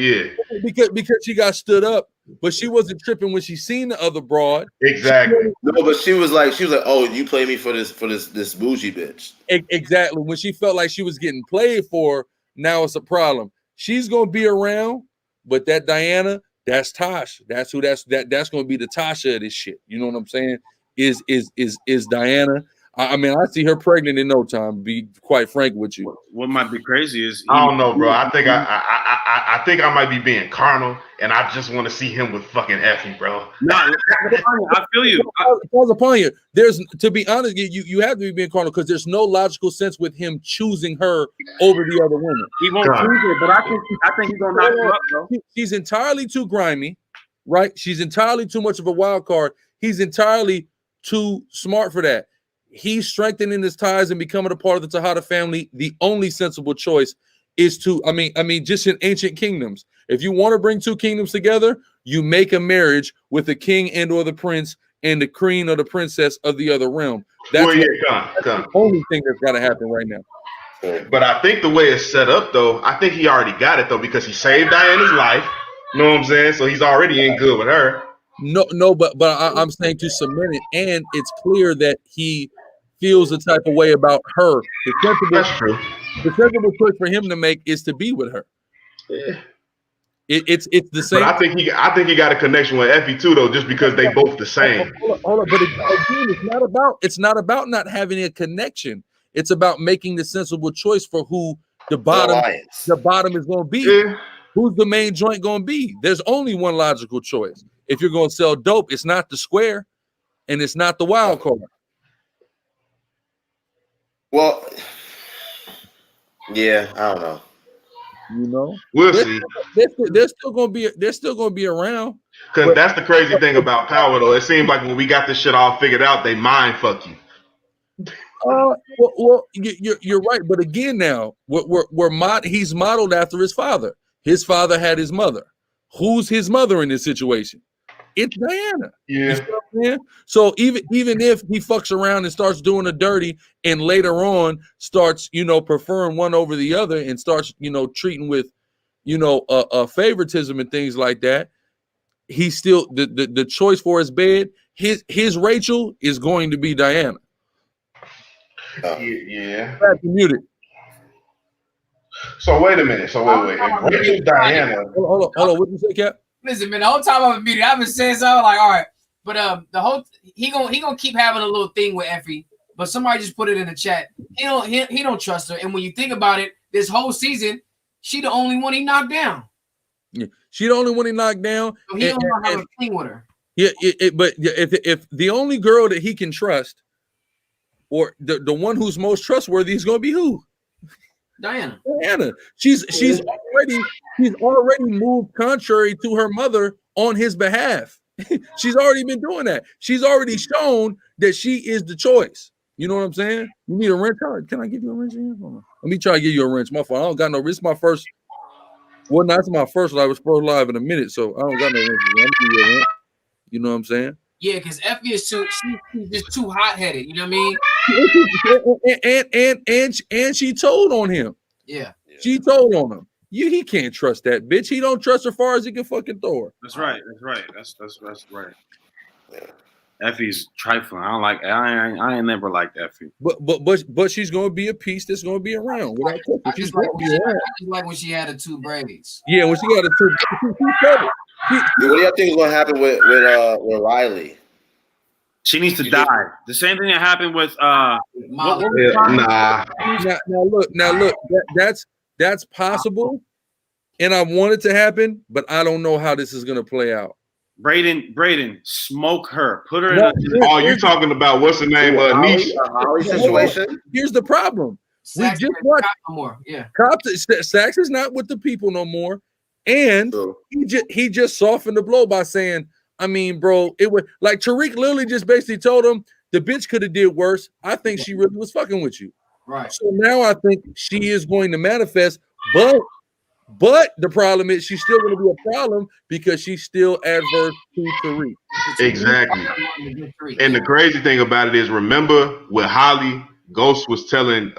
saying? But because she got stood up, but she wasn't tripping when she seen the other broad. Exactly. No, but she was like, oh, you play me for this bougie bitch. Exactly. When she felt like she was getting played for, now it's a problem. She's gonna be around, but that Diana, that's Tosh. That's who. That's going to be the Tasha of this shit. You know what I'm saying? Is Diana? I mean, I see her pregnant in no time. To be quite frank with you. What might be crazy is I don't know, bro. I think I think I might be being carnal, and I just want to see him with fucking Effie, bro. No, I feel you. Falls upon you. There's, to be honest, you have to be being carnal, because there's no logical sense with him choosing her over the other women. He won't choose it, but I think he's gonna knock her up, bro. She's entirely too grimy, right? She's entirely too much of a wild card. He's entirely too smart for that. He's strengthening his ties and becoming a part of the Tejada family. The only sensible choice is to, I mean, just in ancient kingdoms, if you want to bring 2 kingdoms together, you make a marriage with the king and or the prince and the queen or the princess of the other realm. That's the only thing that's got to happen right now. But I think the way it's set up, though, I think he already got it, though, because he saved Diana's life. You know what I'm saying? So he's already in good with her. No, but I'm saying to cement it, and it's clear that he feels the type of way about her. The sensible choice for him to make is to be with her. Yeah. It's the same. But I think he got a connection with Effie too, though, just because they both the same. Hold on. But again, it's not about not having a connection. It's about making the sensible choice for who the bottom is going to be. Yeah. Who's the main joint going to be? There's only one logical choice. If you're going to sell dope, it's not the square, and it's not the wild card. Well, yeah, I don't know. You know, we'll see. They're still gonna be around. Because that's the crazy thing about power, though. It seems like when we got this shit all figured out, they mind fuck you. Well, you're right, but again, now he's modeled after his father. His father had his mother. Who's his mother in this situation? It's Diana. Yeah. You see what I'm saying? So even if he fucks around and starts doing the dirty, and later on starts, preferring one over the other, and starts, treating with, favoritism and things like that, he's still the choice for his bed. His Rachel is going to be Diana. Yeah. Muted. So wait a minute. Wait. If Rachel's Diana. Hold on. What did you say, Cap? Listen, man, the whole time I've been muted, I've been saying something like, all right, but he gonna keep having a little thing with Effie, but somebody just put it in the chat. He don't trust her, and when you think about it, this whole season, she the only one he knocked down. Yeah, she the only one he knocked down. So he don't want to have a thing with her. Yeah, but if the only girl that he can trust, or the one who's most trustworthy, is gonna be who? Diana. She's already moved contrary to her mother on his behalf. She's already been doing that. She's already shown that she is the choice. You know what I'm saying? You need a wrench? All right, can I give you a wrench? Hold on. Let me try to give you a wrench. My fault. I don't got no. This is my first. Well, that's my first live. It's first live in a minute, so I don't got no wrench. I'm gonna give you a wrench. You know what I'm saying? Yeah, because Effie is she's just too hot headed. You know what I mean? And she told on him. Yeah. She told on him. He can't trust that bitch. He don't trust her far as he can fucking throw her. That's right. That's right. Effie's trifling. I don't like. I ain't never liked Effie. But she's gonna be a piece that's gonna be around. Without she's gonna be around. I just like when she had the 2 braids. Yeah, when she got the 2. What do you think is gonna happen with Riley? She needs to die. The same thing that happened with Nah. Now look. That's possible, and I want it to happen, but I don't know how this is gonna play out. Braden, smoke her. Put her in a. Oh, you talking about what's the name? Niche situation. Here's the problem. Sax we just watched no more. Yeah. Sax is not with the people no more, and he just softened the blow by saying, "I mean, bro, it was like Tariq literally just basically told him the bitch could have did worse. I think she really was fucking with you." Right. So now I think she is going to manifest, but the problem is she's still going to be a problem because she's still adverse to Tariq. Exactly. And the crazy thing about it is, remember with Holly, Ghost was telling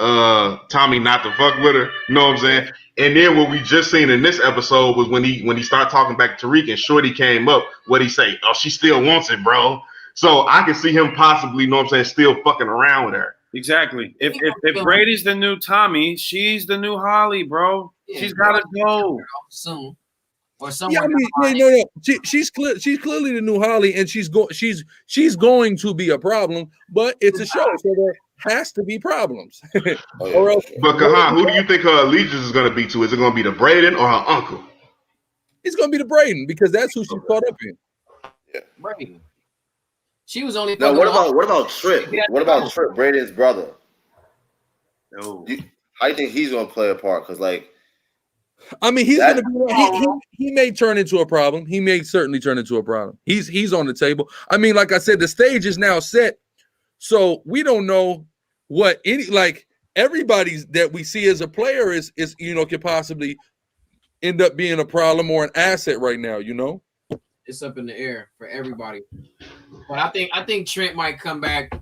Tommy not to fuck with her. You know what I'm saying? And then what we just seen in this episode was when he started talking back to Tariq and Shorty came up, what he say? Oh, she still wants it, bro. So I can see him possibly, you know what I'm saying, still fucking around with her. Exactly. If Brady's the new Tommy, she's the new Holly, bro. Yeah, she's gotta go soon. Or someone. Yeah, no. She's clearly the new Holly, and she's going to be a problem. But it's a show, so there has to be problems. Or else, but Kahan, who do you think her allegiance is going to be to? Is it going to be the Braden or her uncle? It's going to be the Braden because that's who she's caught up in. Yeah, Braden. She was only. No, what about Tripp? What about Tripp, Braden's brother? No. How do you think he's going to play a part? Because I mean, he's going to be. He may turn into a problem. He may certainly turn into a problem. He's on the table. I mean, like I said, the stage is now set, so we don't know what everybody's that we see as a player is could possibly end up being a problem or an asset right now. It's up in the air for everybody. But I think Trent might come back,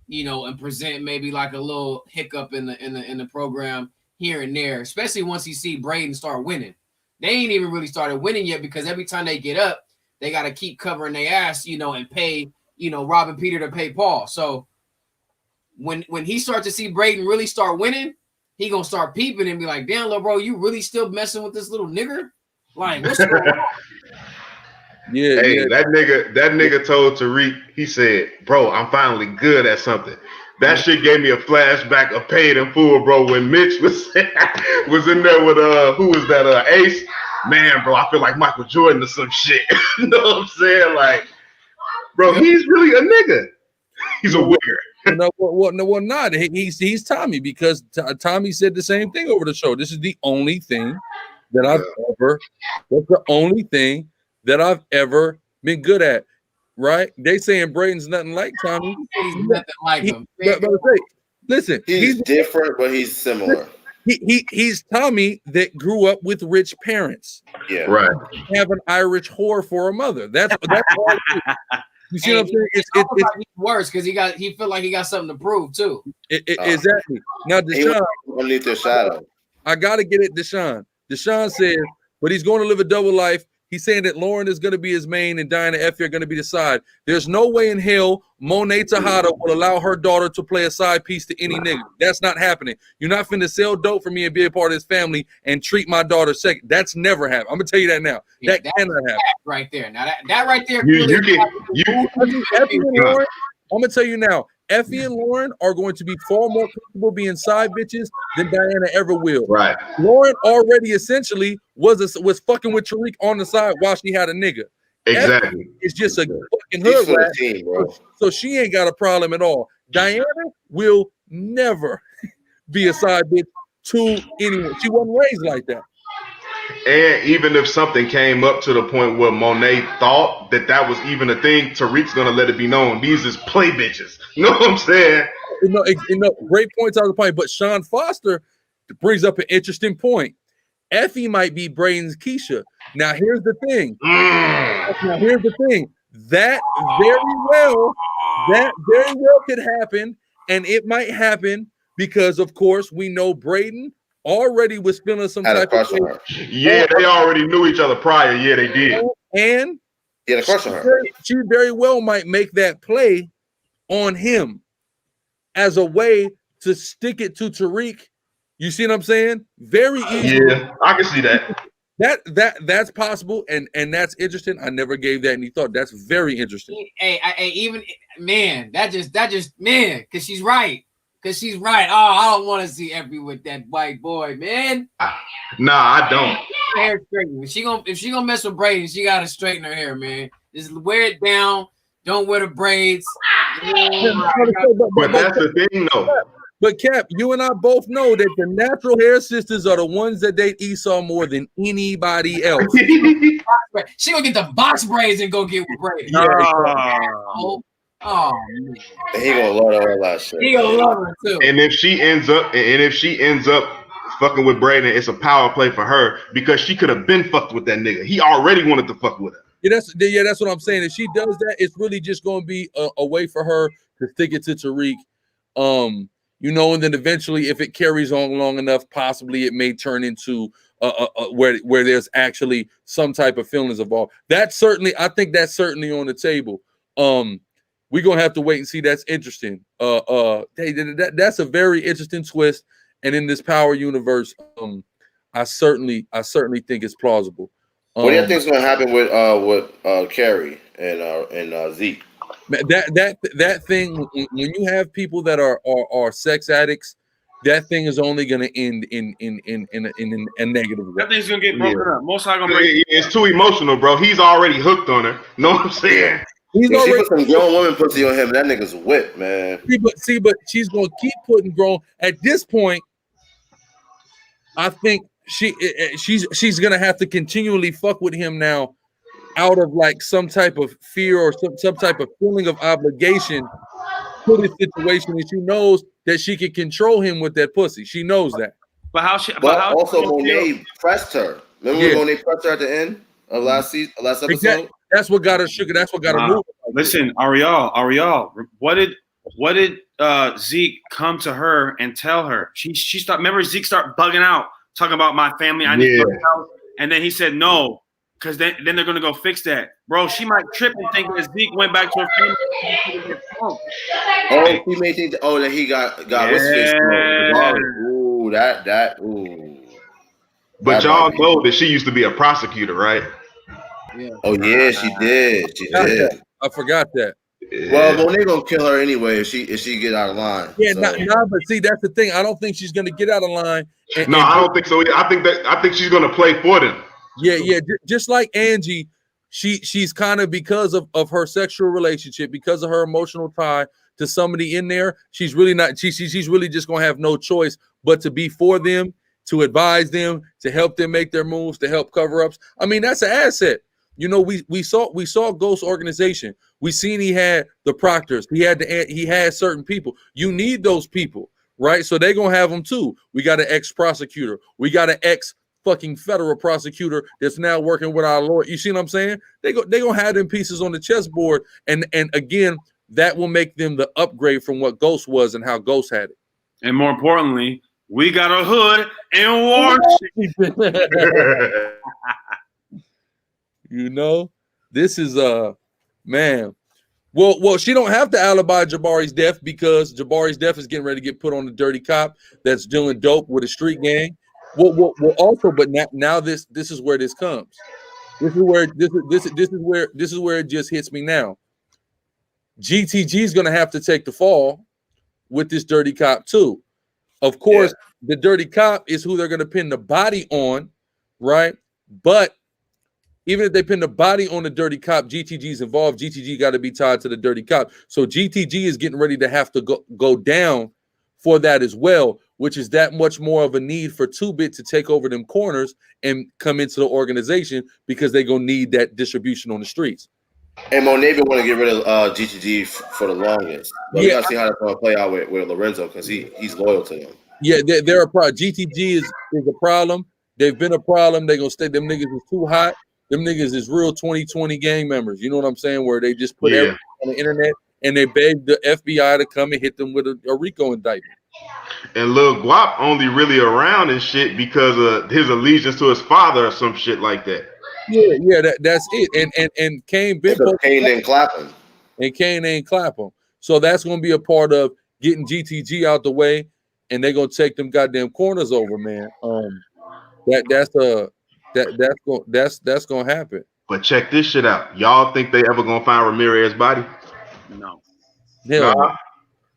and present maybe like a little hiccup in the program here and there, especially once he see Braden start winning. They ain't even really started winning yet because every time they get up, they got to keep covering their ass, and pay, Rob and Peter to pay Paul. So when he starts to see Braden really start winning, he gonna start peeping and be like, "Damn, little bro, you really still messing with this little nigger? Like, what's going on?" Yeah, hey, that nigga told Tariq, he said, "Bro, I'm finally good at something." That shit gave me a flashback of Paid in Full, bro. When Mitch was in there with who was that? Ace. Man, bro, I feel like Michael Jordan or some shit. You know what I'm saying? Like, bro, he's really a nigga. He's a wigger. Well, not. He's Tommy because Tommy said the same thing over the show. This is the only thing that that's the only thing that I've ever been good at, right? They saying Braden's nothing like Tommy. He's nothing like him. Listen, he's different, but he's similar. He's Tommy that grew up with rich parents. Yeah, right. Have an Irish whore for a mother. That's all. You see what I'm saying? It's worse because he feel like he got something to prove too. Exactly. Now, Deshaun, underneath their shadow. I gotta get it, Deshaun. Deshaun said, but he's going to live a double life. He's saying that Lauren is going to be his main and Diana Effie are going to be the side. There's no way in hell Monet Tejada will allow her daughter to play a side piece to any nigga. That's not happening. You're not finna sell dope for me and be a part of this family and treat my daughter second. That's never happened. I'm gonna tell you that now. Yeah, that cannot happen. Right there. Now that right there. Effie and Lauren, I'm gonna tell you now. Effie and Lauren are going to be far more comfortable being side bitches than Diana ever will. Right. Lauren already essentially was fucking with Tariq on the side while she had a nigga. Exactly. Effie is just a fucking hood rat, so she ain't got a problem at all. Diana will never be a side bitch to anyone. She wasn't raised like that. And even if something came up to the point where Monet thought that was even a thing, Tariq's gonna let it be known these is play bitches. You know what I'm saying? great points out of the point. But Sean Foster brings up an interesting point. Effie might be Braden's Keisha. Now here's the thing. That very well could happen, and it might happen because, of course, we know Braden already was feeling some type of way. Yeah, they already knew each other prior. Yeah, they did. And he had a crush on her. She very well might make that play on him as a way to stick it to Tariq. You see what I'm saying? Very easy. Yeah, I can see that. That's possible, and that's interesting. I never gave that any thought. That's very interesting. Because she's right. Oh, I don't want to see Effie with that white boy, man. Nah, I don't. Hair straightening. If she gonna mess with Brady, she gotta straighten her hair, man. Just wear it down. Don't wear the braids. But that's the thing, though. But Cap, you and I both know that the natural hair sisters are the ones that date Esau more than anybody else. She gonna get the box braids and go get with Brady. Man. He gonna love all that shit. He gonna love her too. And if she ends up fucking with Braden, it's a power play for her because she could have been fucked with that nigga. He already wanted to fuck with her. Yeah, that's what I'm saying. If she does that, it's really just going to be a way for her to stick it to Tariq. And then eventually, if it carries on long enough, possibly it may turn into where there's actually some type of feelings involved. I think that's certainly on the table. We're gonna have to wait and see. That's interesting. That's a very interesting twist. And in this power universe, I certainly think it's plausible. What do you think is going to happen with Carrie and Zeke? That thing, when you have people that are sex addicts, that thing is only going to end in a negative way. That thing's going to get broken up. Most likely going to break. It's too emotional, bro. He's already hooked on her. Know what I'm saying? She put some grown woman pussy on him. That nigga's whipped, man. But she's going to keep putting grown. At this point, I think she's gonna have to continually fuck with him now, out of like some type of fear or some type of feeling of obligation to this situation, and she knows that she can control him with that pussy. She knows that. But also Monet pressed her. Remember when Monet pressed her at the end of last episode? Exactly. That's what got her sugar. That's what got her moving. Listen, Ariel, what did Zeke come to her and tell her? She started. Remember, Zeke started bugging out, talking about my family. I need to go out. And then he said no, because then they're gonna go fix that, bro. She might trip and think that Zeke went back to her family. He may think that he got what's his Ooh, ooh. But y'all know that she used to be a prosecutor, right? Yeah. Oh yeah, she did. She did. I forgot that. Yeah. Well, Monet gonna kill her anyway if she get out of line. Yeah, but see, that's the thing. I don't think she's gonna get out of line. I don't think so. I think she's gonna play for them. Yeah. Just like Angie, she's kind of, because of her sexual relationship, because of her emotional tie to somebody in there, she's really not. She's really just gonna have no choice but to be for them, to advise them, to help them make their moves, to help cover ups. I mean, that's an asset. We saw Ghost organization. We seen he had the proctors. He had certain people. You need those people, right? So they're gonna have them too. We got an ex-prosecutor. We got an ex-fucking federal prosecutor that's now working with our lawyer. You see what I'm saying? They gonna have them pieces on the chessboard, and again, that will make them the upgrade from what Ghost was and how Ghost had it. And more importantly, we got a hood in Washington. This is man. Well, she don't have to alibi Jabari's death, because Jabari's death is getting ready to get put on the dirty cop that's doing dope with a street gang. Well, also, but now this is where this comes. This is where it just hits me now. GTG is gonna have to take the fall with this dirty cop too. Of course, the dirty cop is who they're gonna pin the body on, right? But even if they pin the body on the dirty cop, GTG's involved. GTG got to be tied to the dirty cop. So GTG is getting ready to have to go down for that as well, which is that much more of a need for 2-Bit to take over them corners and come into the organization, because they're going to need that distribution on the streets. And Monet been want to get rid of GTG for the longest. But we gotta see how that's gonna play out with Lorenzo because he's loyal to them. Yeah, they're a problem. GTG is a problem. They've been a problem. They're gonna stay. Them niggas is too hot. Them niggas is real 2020 gang members. You know what I'm saying? Where they just put everything on the internet and they beg the FBI to come and hit them with a RICO indictment. And Lil Guap only really around and shit because of his allegiance to his father or some shit like that. Yeah, that's it. And Kane ain't clapping. And Kane ain't clapping. So that's gonna be a part of getting GTG out the way, and they're gonna take them goddamn corners over, man. That's gonna happen. But check this shit out. Y'all think they ever gonna find Ramirez's body? No.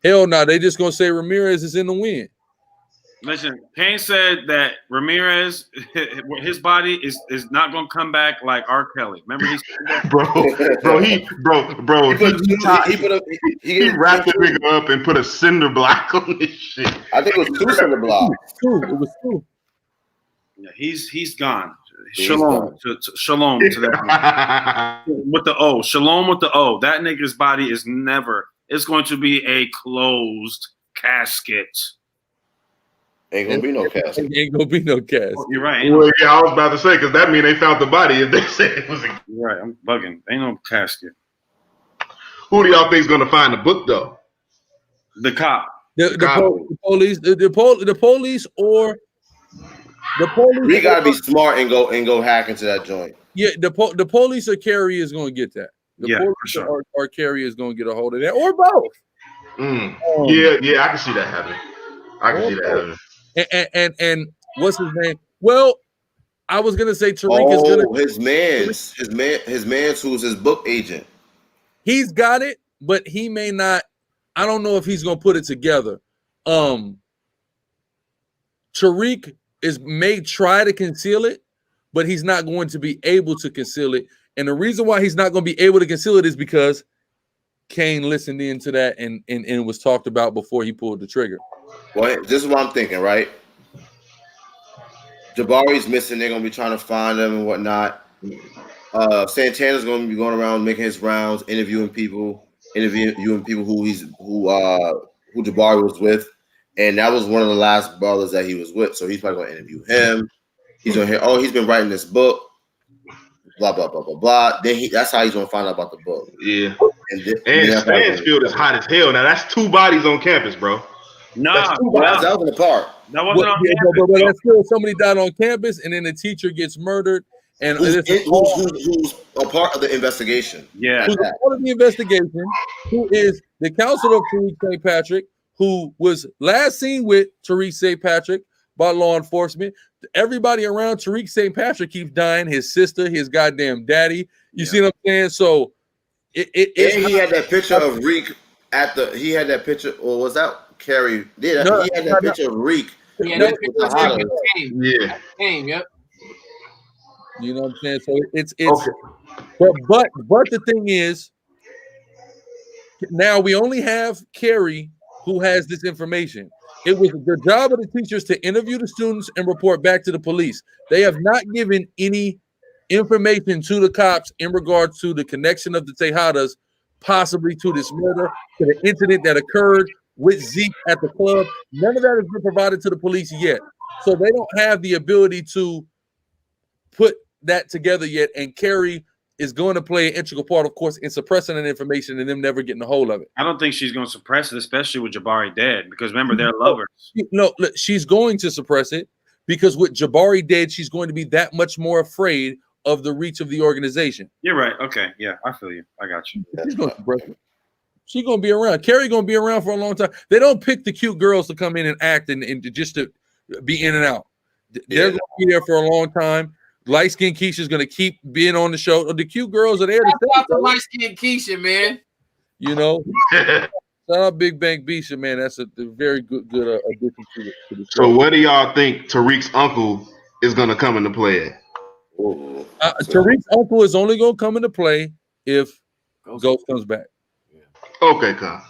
Hell no. They just gonna say Ramirez is in the wind. Listen, Kane said that Ramirez, his body is not gonna come back like R. Kelly. Remember he said that? He wrapped the nigga up and put a cinder block on this shit. I think it was 2 cinder blocks. It was 2. Yeah, he's gone. Shalom to that with the O. Shalom with the O. That nigga's body is never. It's going to be a closed casket. Ain't gonna be no casket. Ain't gonna be no casket. Oh, you're right. Well, yeah, I was about to say because that means they found the body if they said it was. You're right. I'm bugging. Ain't no casket. Who do y'all think is gonna find the book though? The cop. The police. The police or. The police. We gotta be smart and go hack into that joint. Yeah, the police or Kerry is gonna get that. The police for sure. or Kerry is gonna get a hold of that, or both. Yeah, I can see that happening. I can see that happening. And what's his name? Well, I was gonna say Tariq is gonna his man's who's his book agent. He's got it, but he may not. I don't know if he's gonna put it together. Tariq may try to conceal it, but he's not going to be able to conceal it. And the reason why he's not going to be able to conceal it is because Kane listened into that and it was talked about before he pulled the trigger. Well, this is what I'm thinking, right? Jabari's missing. They're going to be trying to find him and whatnot. Santana's going to be going around making his rounds, interviewing people who Jabari was with. And that was one of the last brothers that he was with. So he's probably going to interview him. He's going to hear, he's been writing this book, blah, blah, blah, blah, blah. Then that's how he's going to find out about the book. Yeah. And Stansfield is hot as hell. Now, that's 2 bodies on campus, bro. That was in the park. That wasn't on campus. But that's still somebody died on campus, and then the teacher gets murdered. And who's a part of the investigation. Yeah. Who's a part of the investigation, who is the counselor of Tariq St. Patrick, who was last seen with Tariq St. Patrick by law enforcement. Everybody around Tariq St. Patrick keeps dying. His sister, his goddamn daddy. You see what I'm saying? So he had that picture of Reek he had that picture, or was that Kerry? Yeah, he had that picture of Reek. Yeah, yep. You know what I'm saying? So it's okay. But the thing is, now we only have Kerry who has this information. It was the job of the teachers to interview the students and report back to the police. They have not given any information to the cops in regards to the connection of the Tejadas possibly to this murder, to the incident that occurred with Zeke at the club. None of that has been provided to the police yet. So they don't have the ability to put that together yet. And Kerry is going to play an integral part, of course, in suppressing that information and them never getting a hold of it. I don't think she's going to suppress it, especially with Jabari dead, because remember, they're lovers. No, look, she's going to suppress it because with Jabari dead, she's going to be that much more afraid of the reach of the organization. You're right. Okay. Yeah, I feel you. I got you. She's going to suppress it. She's going to be around. Kerry going to be around for a long time. They don't pick the cute girls to come in and act and just to be in and out. They're going to be there for a long time. Light-skinned Keisha's going to keep being on the show. The cute girls are there. Shout out to light-skinned Keisha, man. You know? Shout out Big Bank Bisha, man. That's a very good addition to the show. So what do y'all think Tariq's uncle is going to come into play at? Tariq's uncle is only going to come into play if Ghost comes back. Okay, Con.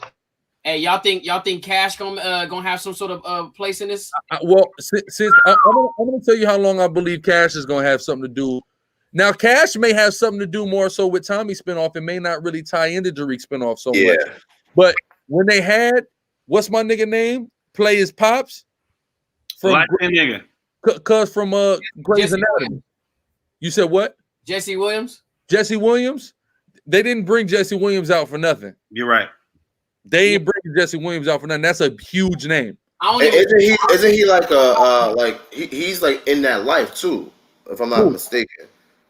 Hey, y'all think Cash gonna have some sort of place in this? Well, since I'm gonna tell you how long I believe Cash is gonna have something to do Now, Cash may have something to do more so with Tommy spinoff. It may not really tie into Tariq spinoff so much. But when they had, what's my nigga name? Play his pops from nigga. Cuz from Grey's Anatomy. You said what? Jesse Williams. Jesse Williams. They didn't bring Jesse Williams out for nothing. You're right. They ain't bring Jesse Williams out for nothing. That's a huge name. Isn't he like he's like in that life too? If I'm not mistaken.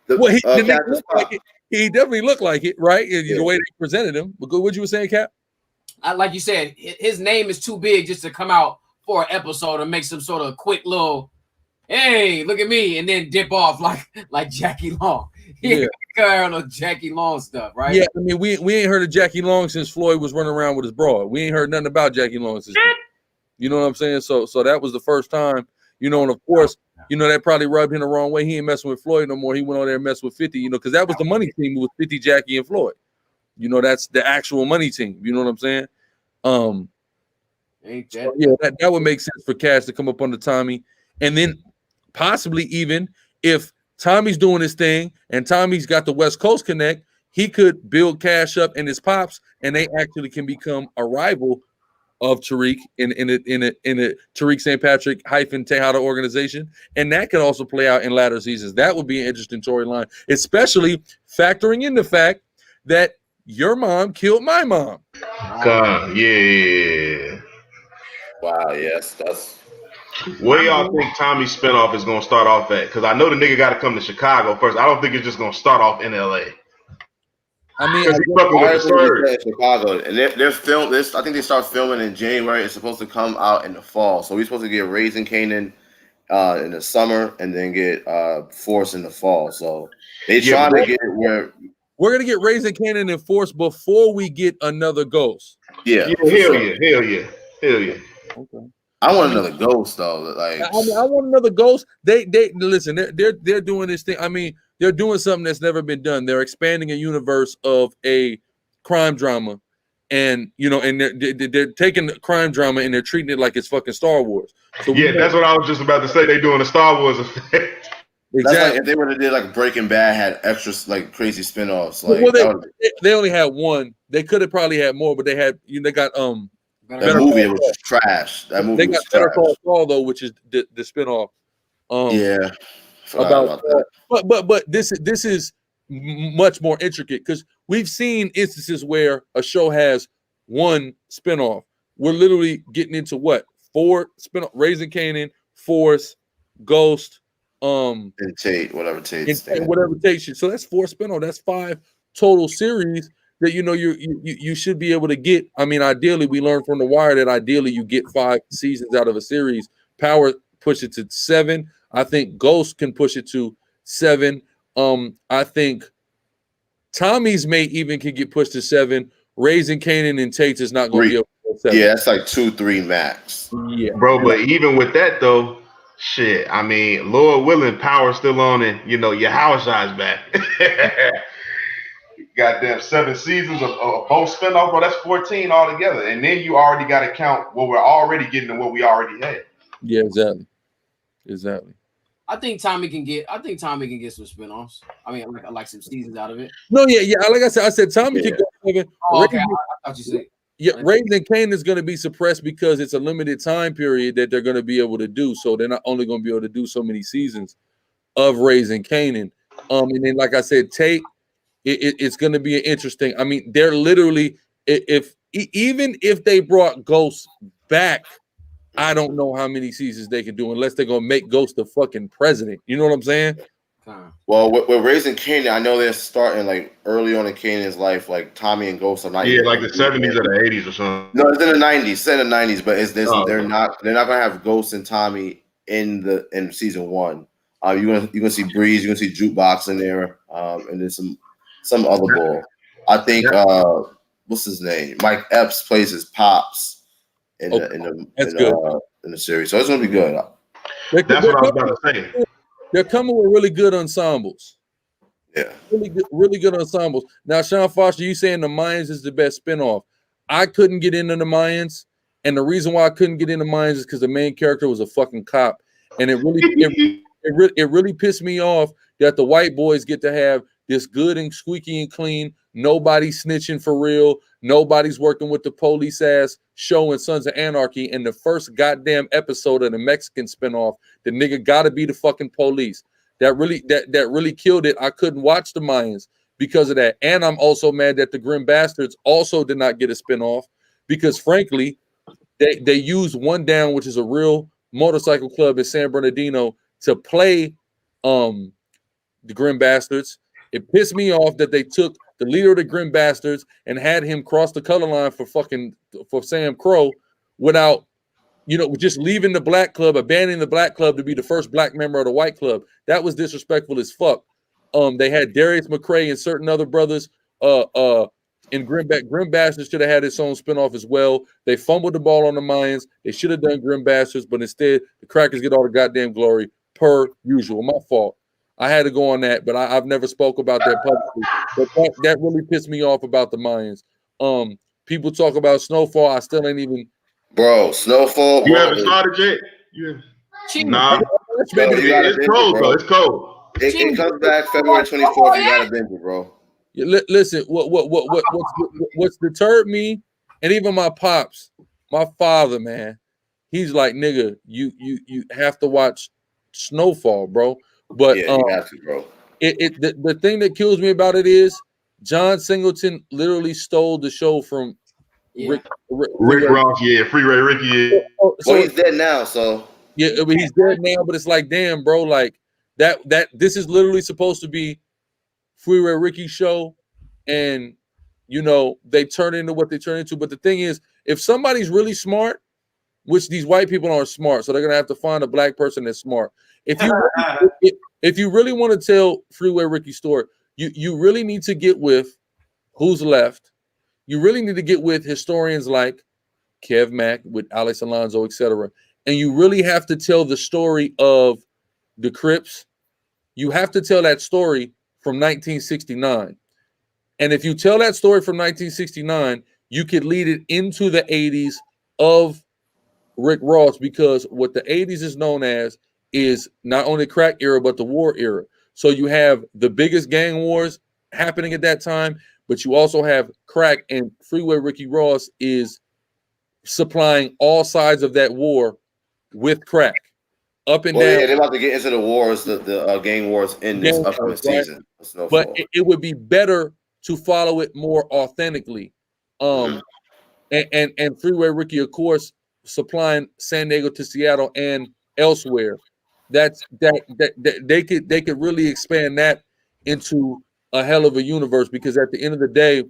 He definitely looked like it, right? The way they presented him. But what you were saying, Cap? Like you said, his name is too big just to come out for an episode and make some sort of quick little, hey, look at me, and then dip off like Jackie Long. Yeah, on Jackie Long stuff, right? Yeah, I mean, we ain't heard of Jackie Long since Floyd was running around with his broad. We ain't heard nothing about Jackie Long since. You know what I'm saying? So that was the first time, you know, and of course, you know, that probably rubbed him the wrong way. He ain't messing with Floyd no more. He went on there and messed with 50, you know, because that was the money team. It was 50, Jackie, and Floyd. You know, that's the actual money team. You know what I'm saying? That would make sense for Cash to come up under Tommy. And then possibly even if Tommy's doing his thing and Tommy's got the West Coast connect, he could build Cash up and his pops, and they actually can become a rival of Tariq in a Tariq St. Patrick hyphen Tejada organization, and that can also play out in latter seasons. That would be an interesting storyline, especially factoring in the fact that your mom killed my mom. God, yeah. Wow, yes, that's. Where y'all think Tommy's spinoff is gonna start off at? Because I know the nigga got to come to Chicago first. I don't think it's just gonna start off in LA. I mean, in Chicago, and they're filming this. I think they start filming in January. It's supposed to come out in the fall, so we're supposed to get Raising Kanan in the summer, and then get Force in the fall. So they trying to get it where we're gonna get Raising Kanan in Force before we get another Ghost. Hell yeah. Okay. I want another Ghost though. Like I want another Ghost. They listen. They're doing this thing. I mean, they're doing something that's never been done. They're expanding a universe of a crime drama, and you know, and they're taking the crime drama and they're treating it like it's fucking Star Wars. So that's what I was just about to say. They're doing a Star Wars effect. Exactly. Like if they would have did like Breaking Bad had extra like crazy spinoffs. Like they only had one. They could have probably had more, but they had they got that movie was just trash. That movie they got Better Call Saul though, which is the spinoff. About that. But this is much more intricate because we've seen instances where a show has one spinoff. We're literally getting into what 4 spinoff: Raising Kanan, Force, Ghost, and Tate, whatever Tate, whatever Tate. So that's 4 spinoff. That's 5 total series that you should be able to get. I mean, ideally, we learned from The Wire that ideally you get 5 seasons out of a series. Power push it to 7. I think Ghost can push it to 7. I think Tommy's may even can get pushed to 7. Raising Kanan and Tate's is not going to be able to 7. Yeah, that's like 2-3 max. Yeah, bro. But even with that though, shit. I mean, Lord willing, Power's still on, and you know your house eyes back. Goddamn 7 seasons of both spinoff, bro. That's 14 altogether, and then you already got to count what we're already getting and what we already had. Yeah, exactly. I think Tommy can get some spinoffs. I mean, like some seasons out of it. No, yeah. Like I said Tommy can go 7. Oh, okay. I thought you said. Yeah, Raising Kanan is going to be suppressed because it's a limited time period that they're going to be able to do. So they're not only going to be able to do so many seasons of Raising Kanan. And then, like I said, Tate, it's going to be interesting. I mean, they're literally even if they brought Ghost back, I don't know how many seasons they can do unless they're gonna make Ghost the fucking president. You know what I'm saying? Well, with Raising Kanan, I know they're starting like early on in Kanan's life, like Tommy and Ghost are not. Yeah, like the 70s or the 80s or something. No, it's in the 90s. It's in the 90s, but they're not gonna have Ghost and Tommy in season 1. You're gonna see Breeze, you're gonna see Jukebox in there, and then some other bull. I think what's his name? Mike Epps plays his pops in the series, so it's gonna be good. That's what I was about to say. They're coming with really good ensembles. Yeah, really good ensembles. Now, Sean Foster, you saying the Mayans is the best spinoff? I couldn't get into the Mayans, and the reason why I couldn't get into Mayans is because the main character was a fucking cop, and it it really pissed me off that the white boys get to have this good and squeaky and clean, nobody's snitching for real, nobody's working with the police ass show in Sons of Anarchy. And the first goddamn episode of the Mexican spinoff, the nigga gotta be the fucking police. That really killed it. I couldn't watch the Mayans because of that. And I'm also mad that the Grim Bastards also did not get a spinoff because frankly, they used One Down, which is a real motorcycle club in San Bernardino, to play the Grim Bastards. It pissed me off that they took the leader of the Grim Bastards and had him cross the color line for Sam Crow without, just leaving the black club, abandoning the black club to be the first black member of the white club. That was disrespectful as fuck. They had Darius McCray and certain other brothers in Grim Bastards should have had its own spinoff as well. They fumbled the ball on the Mayans. They should have done Grim Bastards, but instead the crackers get all the goddamn glory per usual. My fault. I had to go on that, but I've never spoke about that publicly. But that really pissed me off about the Mayans. People talk about Snowfall. I still ain't even. Bro, Snowfall. You haven't started yet? Yeah. Nah. It's cold, bro. It's cold. It comes back February 24th. You gotta binge it, bro. Listen, what's deterred me, and even my pops, my father, man, he's like, nigga, you have to watch Snowfall, bro. But yeah, you have to, bro. The thing that kills me about it is John Singleton literally stole the show from Rick Ross, Freeway Ricky. So he's dead now, so yeah, I mean, he's dead now, but it's like, damn, bro, like that this is literally supposed to be Freeway Ricky's show, and they turn into what they turn into. But the thing is, if somebody's really smart, which these white people aren't smart, so they're gonna have to find a black person that's smart. If you really want to tell Freeway Ricky's story, you really need to get with who's left. You really need to get with historians like Kev Mack, with Alex Alonso, etc. And you really have to tell the story of the Crips. You have to tell that story from 1969. And if you tell that story from 1969, you could lead it into the 80s of Rick Ross, because what the 80s is known as is not only crack era, but the war era. So you have the biggest gang wars happening at that time, but you also have crack, and Freeway Ricky Ross is supplying all sides of that war with crack. Up and down. Yeah, they're about to get into the wars, the gang wars in this upcoming season. But it would be better to follow it more authentically. And Freeway Ricky, of course, supplying San Diego to Seattle and elsewhere. That they could really expand that into a hell of a universe, because at the end of the day,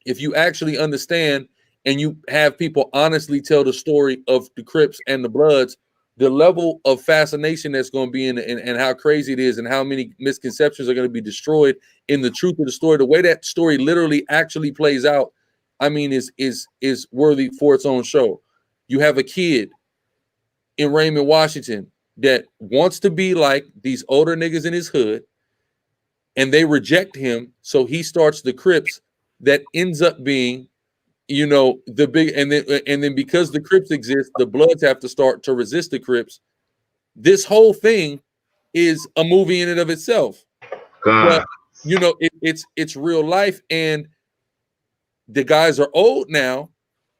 if you actually understand and you have people honestly tell the story of the Crips and the Bloods, the level of fascination that's going to be in and how crazy it is, and how many misconceptions are going to be destroyed in the truth of the story, the way that story literally actually plays out, I mean, is worthy for its own show. You have a kid in Raymond, Washington, that wants to be like these older niggas in his hood, and they reject him, so he starts the Crips that ends up being, the big, and then because the Crips exist, the Bloods have to start to resist the Crips. This whole thing is a movie in and of itself. But it's real life, and the guys are old now,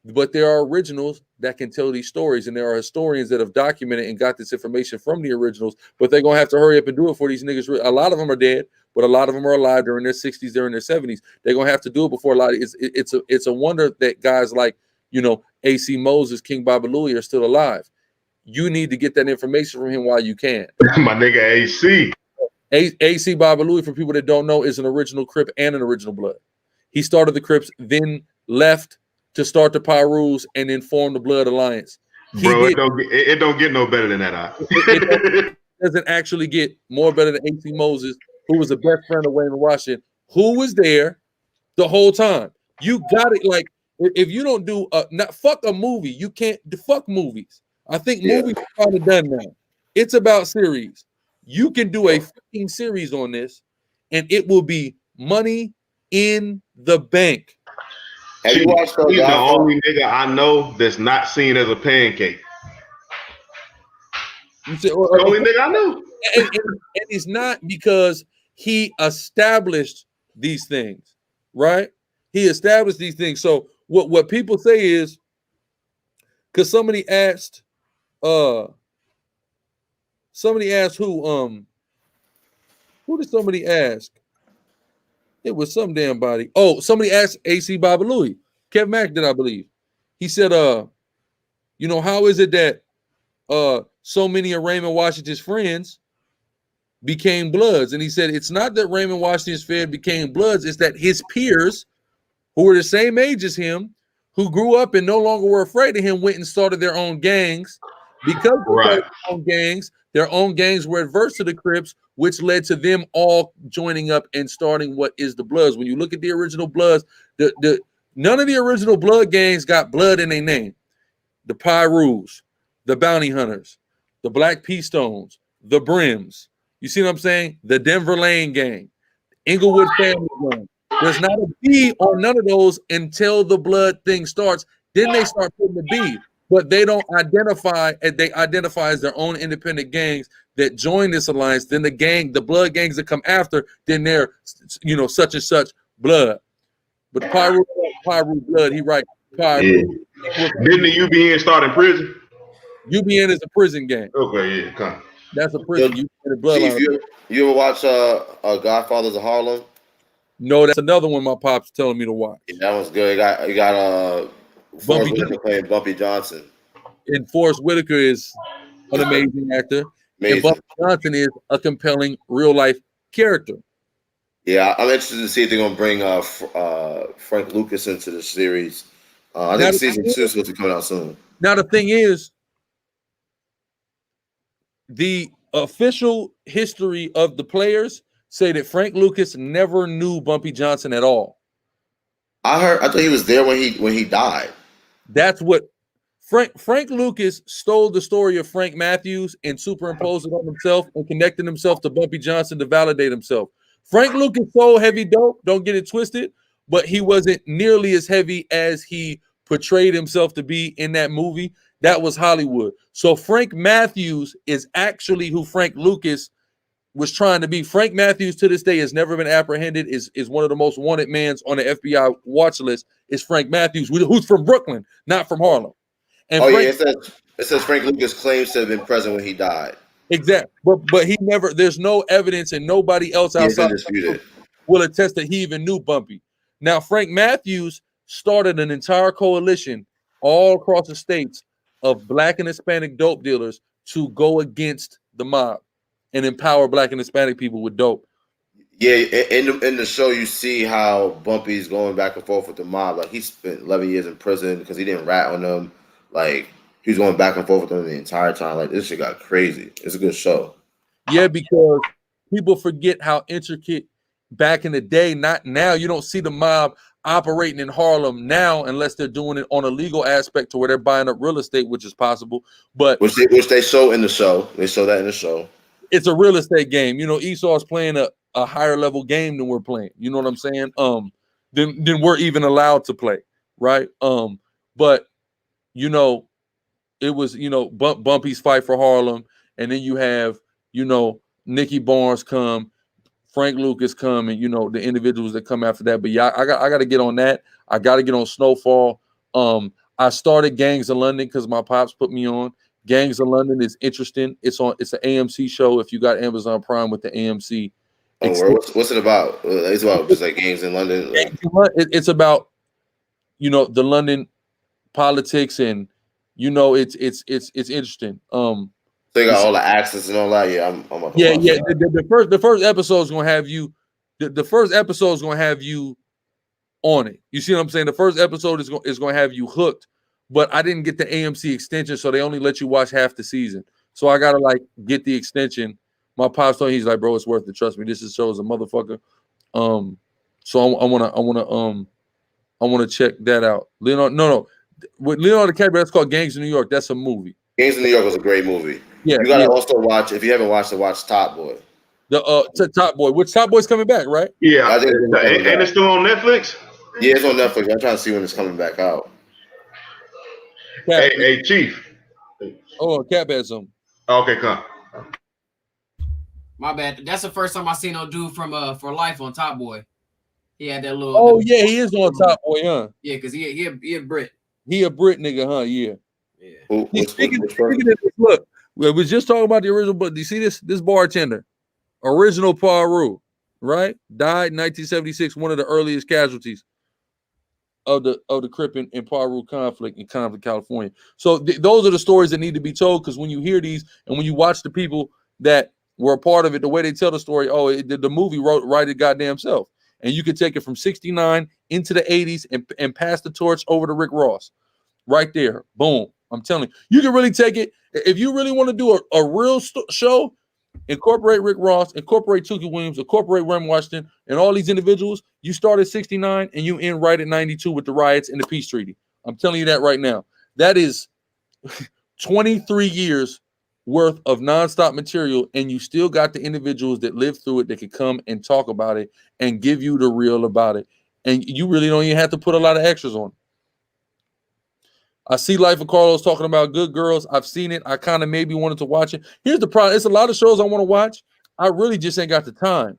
but there are originals that can tell these stories, and there are historians that have documented and got this information from the originals, but they're going to have to hurry up and do it for these niggas. A lot of them are dead, but a lot of them are alive during their 60s, during their 70s. They're going to have to do it before a lot of it's a wonder that guys like, AC Moses, King Baba Louie are still alive. You need to get that information from him while you can. My nigga AC. AC Baba Louie, for people that don't know, is an original Crip and an original Blood. He started the Crips, then left to start the Pyrus, and then form the Blood Alliance. It don't get no better than that. It doesn't actually get more better than AC Moses, who was the best friend of Wayne Washington, who was there the whole time. You got it. Like, if you don't do fuck a movie, you can't fuck movies. I think movies are kind of done now. It's about series. You can do a fucking series on this, and it will be money in the bank. Have you watched He's the only nigga I know that's not seen as a pancake. You said, the only nigga I knew. and it's not because he established these things, right? He established these things. So what people say is, because somebody asked who did somebody ask? It was some damn body. Oh, somebody asked AC Babalui, Kevin Mack did, I believe. He said, you know, how is it that so many of Raymond Washington's friends became Bloods? And he said, it's not that Raymond Washington's friends became Bloods, it's that his peers, who were the same age as him, who grew up and no longer were afraid of him, went and started their own gangs. Because their own gangs were adverse to the Crips, which led to them all joining up and starting what is the Bloods. When you look at the original Bloods, none of the original Blood gangs got blood in their name. The Pyrus, the Bounty Hunters, the Black P-Stones, the Brims. You see what I'm saying? The Denver Lane Gang, Inglewood Family Gang. There's not a B on none of those until the Blood thing starts. Then they start putting the B, but they don't identify. They identify as their own independent gangs that join this alliance. Then the Blood gangs that come after, then they're, you know, such and such Blood. But Pyru Blood, he right. Pyru. Yeah. Didn't the UBN start in prison? UBN is a prison gang. Okay, yeah, come. That's a prison. Chief, you ever watch Godfathers of Harlem? No, that's another one my pop's telling me to watch. Yeah, that one's good. You got Forrest Whitaker playing Bumpy Johnson. And Forrest Whitaker is an amazing actor. Amazing. And Bumpy Johnson is a compelling real life character. Yeah, I'm interested to see if they're gonna bring Frank Lucas into the series. I think season 2 is supposed to be coming out soon. Now the thing is, the official history of the players say that Frank Lucas never knew Bumpy Johnson at all. I thought he was there when he died. That's what Frank Lucas stole the story of Frank Matthews and superimposed it on himself and connected himself to Bumpy Johnson to validate himself. Frank Lucas sold heavy dope, don't get it twisted, but he wasn't nearly as heavy as he portrayed himself to be in that movie. That was Hollywood. So Frank Matthews is actually who Frank Lucas was trying to be. Frank Matthews to this day has never been apprehended, is one of the most wanted mans on the FBI watch list, is Frank Matthews, who's from Brooklyn, not from Harlem. And it says Frank Lucas claims to have been present when he died. Exactly. But he never, there's no evidence and nobody else outside will attest that he even knew Bumpy. Now, Frank Matthews started an entire coalition all across the states of Black and Hispanic dope dealers to go against the mob and empower Black and Hispanic people with dope. Yeah, in the show, you see how Bumpy's going back and forth with the mob. Like, he spent 11 years in prison because he didn't rat on them. Like, he was going back and forth with them the entire time. Like, this shit got crazy. It's a good show. Yeah, because people forget how intricate back in the day, not now. You don't see the mob operating in Harlem now unless they're doing it on a legal aspect to where they're buying up real estate, which is possible. But which they show in the show. They show that in the show. It's a real estate game. You know, Esau's playing a higher level game than we're playing. You know what I'm saying? Than we're even allowed to play, right? But you know, it was, you know, Bumpy's fight for Harlem, and then you have, you know, Nicky Barnes come, Frank Lucas come, and you know the individuals that come after that. But yeah, I got to get on that. I got to get on Snowfall. I started Gangs of London because my pops put me on. Gangs of London is interesting. It's an AMC show if you got Amazon Prime with the AMC. What's it about? It's about just like gangs in London. It's about, you know, the London politics, and you know it's interesting. So you got all the accents and all that. Yeah, I'm The first episode is gonna have you. The first episode is gonna have you on it. You see what I'm saying? The first episode is gonna have you hooked. But I didn't get the AMC extension, so they only let you watch half the season. So I gotta like get the extension. My pops told me, he's like, bro, it's worth it. Trust me, this show is a motherfucker. So I wanna check that out. With Leonardo DiCaprio, that's called Gangs of New York. That's a movie. Gangs of New York was a great movie. Yeah, you gotta also watch, if you haven't watched it, watch Top Boy. Top Boy. Which Top Boy's coming back, right? Yeah, and it's still on Netflix. Yeah, it's on Netflix. I'm trying to see when it's coming back out. Hey, Chief. Oh, Cap had some. Okay, come. My bad. That's the first time I seen no dude from For Life on Top Boy. He had that little. Oh yeah, he is on Top Boy, huh? Yeah, because he a Brit. He a Brit nigga, huh? Yeah. Yeah. Speaking of this, look, we was just talking about the original, but do you see this bartender, original Paru, right? Died in 1976, one of the earliest casualties of the Crip and Paru conflict in Compton, California. So those are the stories that need to be told, because when you hear these and when you watch the people that were a part of it, the way they tell the story, the movie write it goddamn self. And you could take it from 69 into the 80s and pass the torch over to Rick Ross. Right there. Boom. I'm telling you, you can really take it. If you really want to do a real show, incorporate Rick Ross, incorporate Tookie Williams, incorporate Rem Washington, and all these individuals. You start at 69 and you end right at 92 with the riots and the peace treaty. I'm telling you that right now. That is 23 years worth of nonstop material, and you still got the individuals that lived through it that could come and talk about it and give you the real about it. And you really don't even have to put a lot of extras on it. I see Life of Carlos talking about Good Girls. I've seen it. I kind of maybe wanted to watch it. Here's the problem. It's a lot of shows I want to watch. I really just ain't got the time,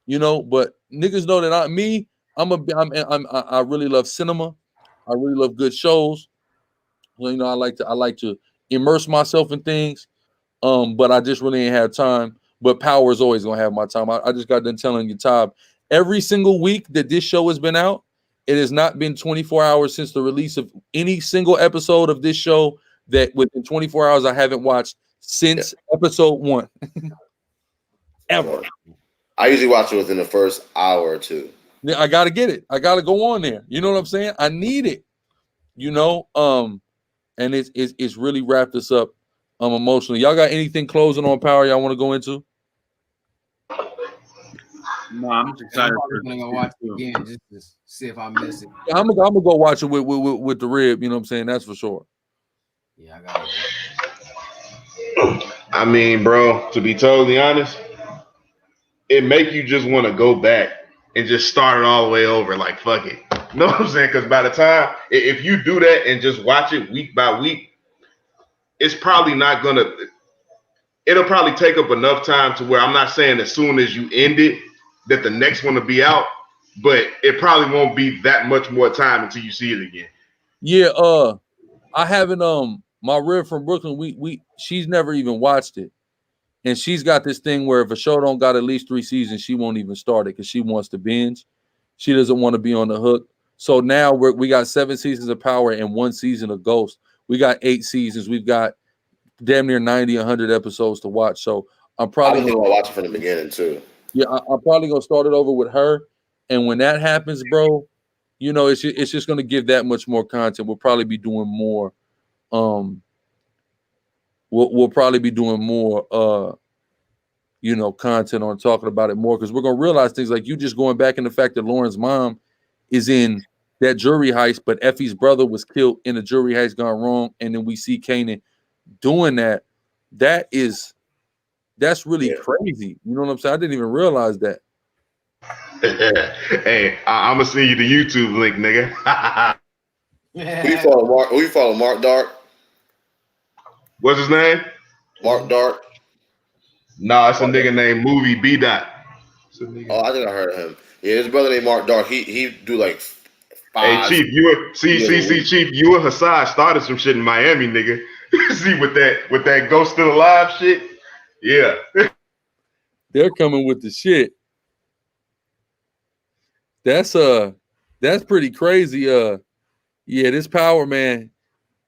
but niggas know that I really love cinema. I really love good shows. Well, I like to immerse myself in things. But I just really ain't had time. But Power is always gonna have my time. I just got done telling you, Todd, every single week that this show has been out, it has not been 24 hours since the release of any single episode of this show that within 24 hours I haven't watched since episode 1. Ever. I usually watch it within the first hour or two. I gotta get it. I gotta go on there. You know what I'm saying? I need it. And it's really wrapped us up emotionally. Y'all got anything closing on Power y'all want to go into? No, I'm just excited. I'm gonna watch it again just to see if I miss it. I'm gonna go watch it with the rib. You know what I'm saying? That's for sure. Yeah, I got it. I mean, bro, to be totally honest, it make you just want to go back and just start it all the way over. Like, fuck it. You know what I'm saying? Because by the time, if you do that and just watch it week by week, it's probably not gonna. It'll probably take up enough time to where I'm not saying as soon as you end it that the next one will be out, but it probably won't be that much more time until you see it again. Yeah, I haven't. My rib from Brooklyn, she's never even watched it, and she's got this thing where if a show don't got at least 3 seasons, she won't even start it because she wants to binge. She doesn't want to be on the hook. So now we got 7 seasons of Power and 1 season of Ghost. We got 8 seasons. We've got damn near 90, 100 episodes to watch. So I'm probably going to watch it from the beginning too. Yeah, I'm probably going to start it over with her. And when that happens, bro, it's just going to give that much more content. We'll probably be doing more. We'll probably be doing more, content on talking about it more, because we're going to realize things like you just going back in the fact that Lauren's mom is in that jury heist, but Effie's brother was killed in a jury heist gone wrong. And then we see Kanan doing that. That's really crazy. You know what I'm saying? I didn't even realize that. Hey, I'm gonna send you the YouTube link, nigga. Who you follow? Mark Dark? What's his name? Mark Dark? Nah, it's a nigga named Movie B Dot. Oh, I think I heard of him. Yeah, his brother named Mark Dark. He do like 5. Hey, Chief, Chief, you and Hassan started some shit in Miami, nigga. See, with that Ghost Still Alive shit. Yeah. They're coming with the shit. That's pretty crazy. Yeah, this Power, man.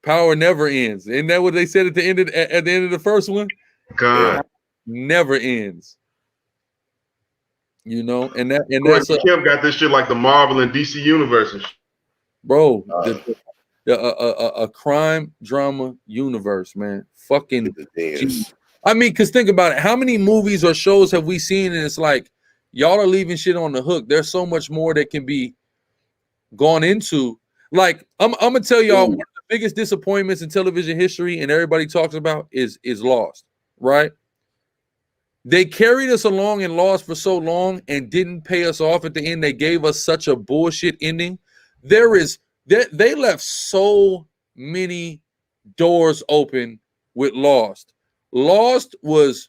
Power never ends. Isn't that what they said at the end of the first one? God. Never ends. And that's Kim got this shit like the Marvel and DC universes. Bro, a crime drama universe, man. Fucking I mean, because think about it. How many movies or shows have we seen? And it's like, y'all are leaving shit on the hook. There's so much more that can be gone into. Like, I'm gonna tell y'all, one of the biggest disappointments in television history, and everybody talks about, is Lost, right? They carried us along in Lost for so long and didn't pay us off at the end. They gave us such a bullshit ending. They left so many doors open with Lost. Lost was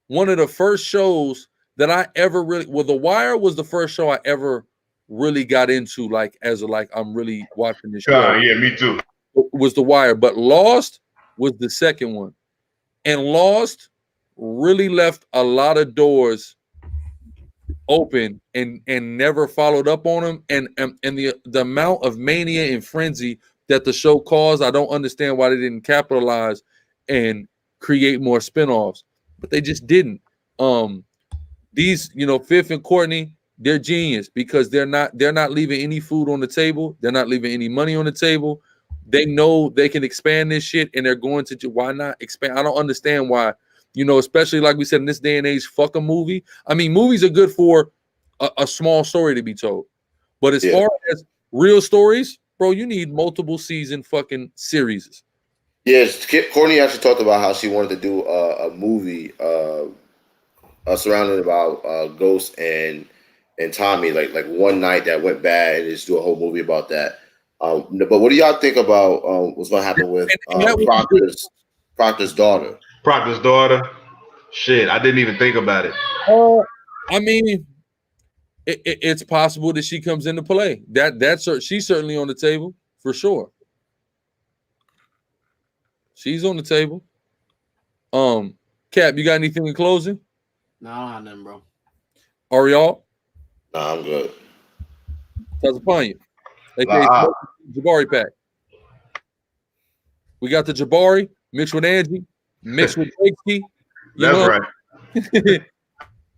one of the first shows that I ever really. Well, The Wire was the first show I ever really got into. Like as a, like I'm really watching this show. Yeah, me too. Was The Wire, but Lost was the second one, and Lost really left a lot of doors open and never followed up on them, and the amount of mania and frenzy that the show caused, I don't understand why they didn't capitalize and create more spinoffs, but they just didn't. These, Fifth and Courtney, they're genius because they're not leaving any food on the table, they're not leaving any money on the table. They know they can expand this shit, and they're going to. Why not expand? I don't understand why. Especially like we said in this day and age, fuck a movie. I mean, movies are good for a small story to be told. But as far as real stories, bro, you need multiple season fucking series. Yes, Courtney actually talked about how she wanted to do a movie surrounded about Ghost and Tommy, like one night that went bad, and just do a whole movie about that. But what do y'all think about what's going to happen with Proctor's daughter? Proctor's daughter. Shit, I didn't even think about it. I mean, it's possible that she comes into play. She's certainly on the table for sure. She's on the table. Cap, you got anything in closing? No, I don't have nothing, bro. Ariel? Nah, I'm good. That's upon you. Jabari pack. We got the Jabari mixed with Angie, mixed with Drakey. That's right.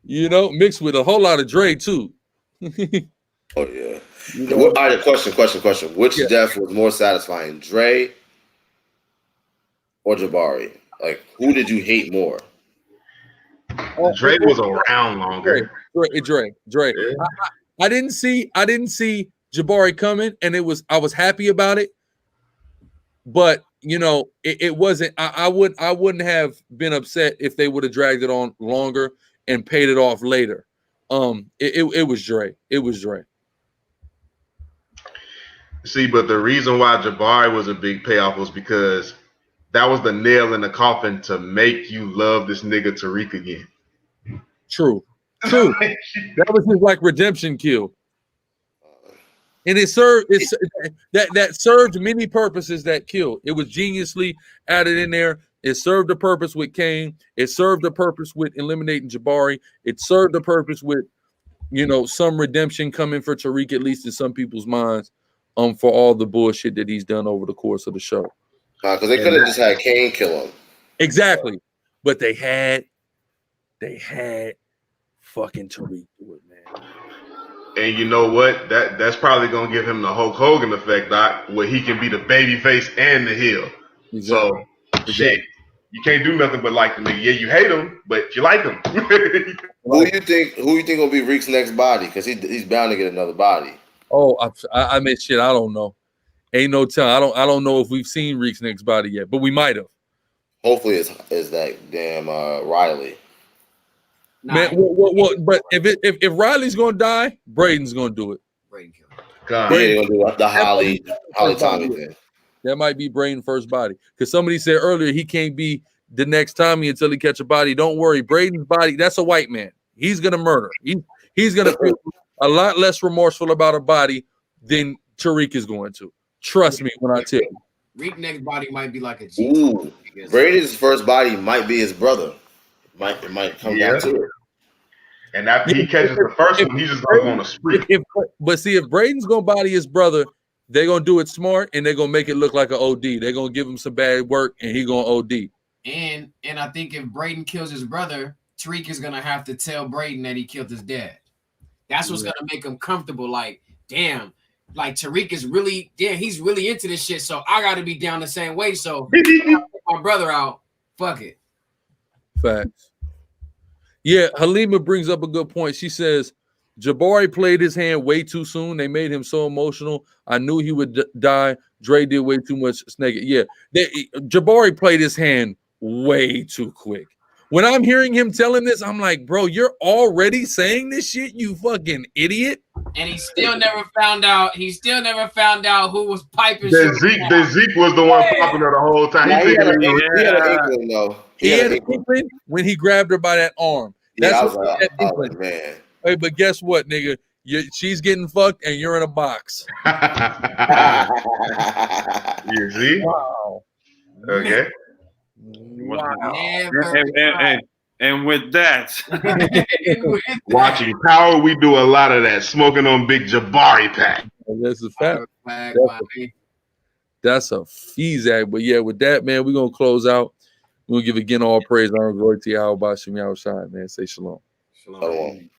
Mixed with a whole lot of Dre too. Oh yeah. All right, question. Which death was more satisfying, Dre or Jabari? Like, who did you hate more? Dre was around longer. Dre. Yeah. I didn't see Jabari coming, and I was happy about it. But it wasn't. I wouldn't have been upset if they would have dragged it on longer and paid it off later. It was Dre. It was Dre. See, but the reason why Jabari was a big payoff was because that was the nail in the coffin to make you love this nigga Tariq again. True. That was his redemption kill. And it served that served many purposes. That kill, it was geniusly added in there. It served a purpose with Kane. It served a purpose with eliminating Jabari. It served a purpose with some redemption coming for Tariq, at least in some people's minds, for all the bullshit that he's done over the course of the show. Because they could have just had Kane kill him. Exactly, but they had fucking Tariq do it, man. And you know what? That's probably gonna give him the Hulk Hogan effect, Doc, where he can be the baby face and the heel. Exactly. So shit, you can't do nothing but like the nigga. Yeah, you hate him, but you like him. Who you think will be Reek's next body? Because he's bound to get another body. Oh, I mean, shit, I don't know. Ain't no telling. I don't know if we've seen Reek's next body yet, but we might have. Hopefully, it's that damn Riley. Man, what? But if Riley's gonna die, Braden's gonna do it. Braden kill him. Braden's gonna do the Holly Tommy thing. That might be Braden's first body. Because somebody said earlier he can't be the next Tommy until he catch a body. Don't worry, Braden's body. That's a white man. He's gonna murder. He's gonna feel a lot less remorseful about a body than Tariq is going to. Trust me when I tell you. Reek next body might be like a G. Ooh, Braden's first body might be his brother. It might come down to it. And after he catches the first one, he's just going to go on a spree. But see, if Braden's going to body his brother, they're going to do it smart, and they're going to make it look like an OD. They're going to give him some bad work, and he's going to OD. And I think if Braden kills his brother, Tariq is going to have to tell Braden that he killed his dad. That's what's going to make him comfortable. Like, damn, like Tariq is really, he's really into this shit, so I got to be down the same way. So my brother out, fuck it. Facts. Yeah, Halima brings up a good point. She says, Jabari played his hand way too soon. They made him so emotional. I knew he would die. Dre did way too much snake. Yeah, Jabari played his hand way too quick. when I'm hearing him telling this, I'm like, bro, you're already saying this shit, you fucking idiot. And he still never found out. He still never found out who was piping. That Zeke was the one popping her the whole time. Nah, He he had figured an inkling, though. He had an inkling when he grabbed her by that arm. That's Yeah, I what was that like, inkling. oh, man. Hey, but guess what, nigga? She's getting fucked and you're in a box. You see? Wow. Okay. Wow. And with that, watching Power, we do a lot of that. Smoking on Big Jabari pack. That's a fact. That's a feezak. But yeah, with that, man, we're going to close out. We'll give again all praise, honor, glory to Yahweh, Bashem, Yahweh Shai, man. Say shalom. Shalom.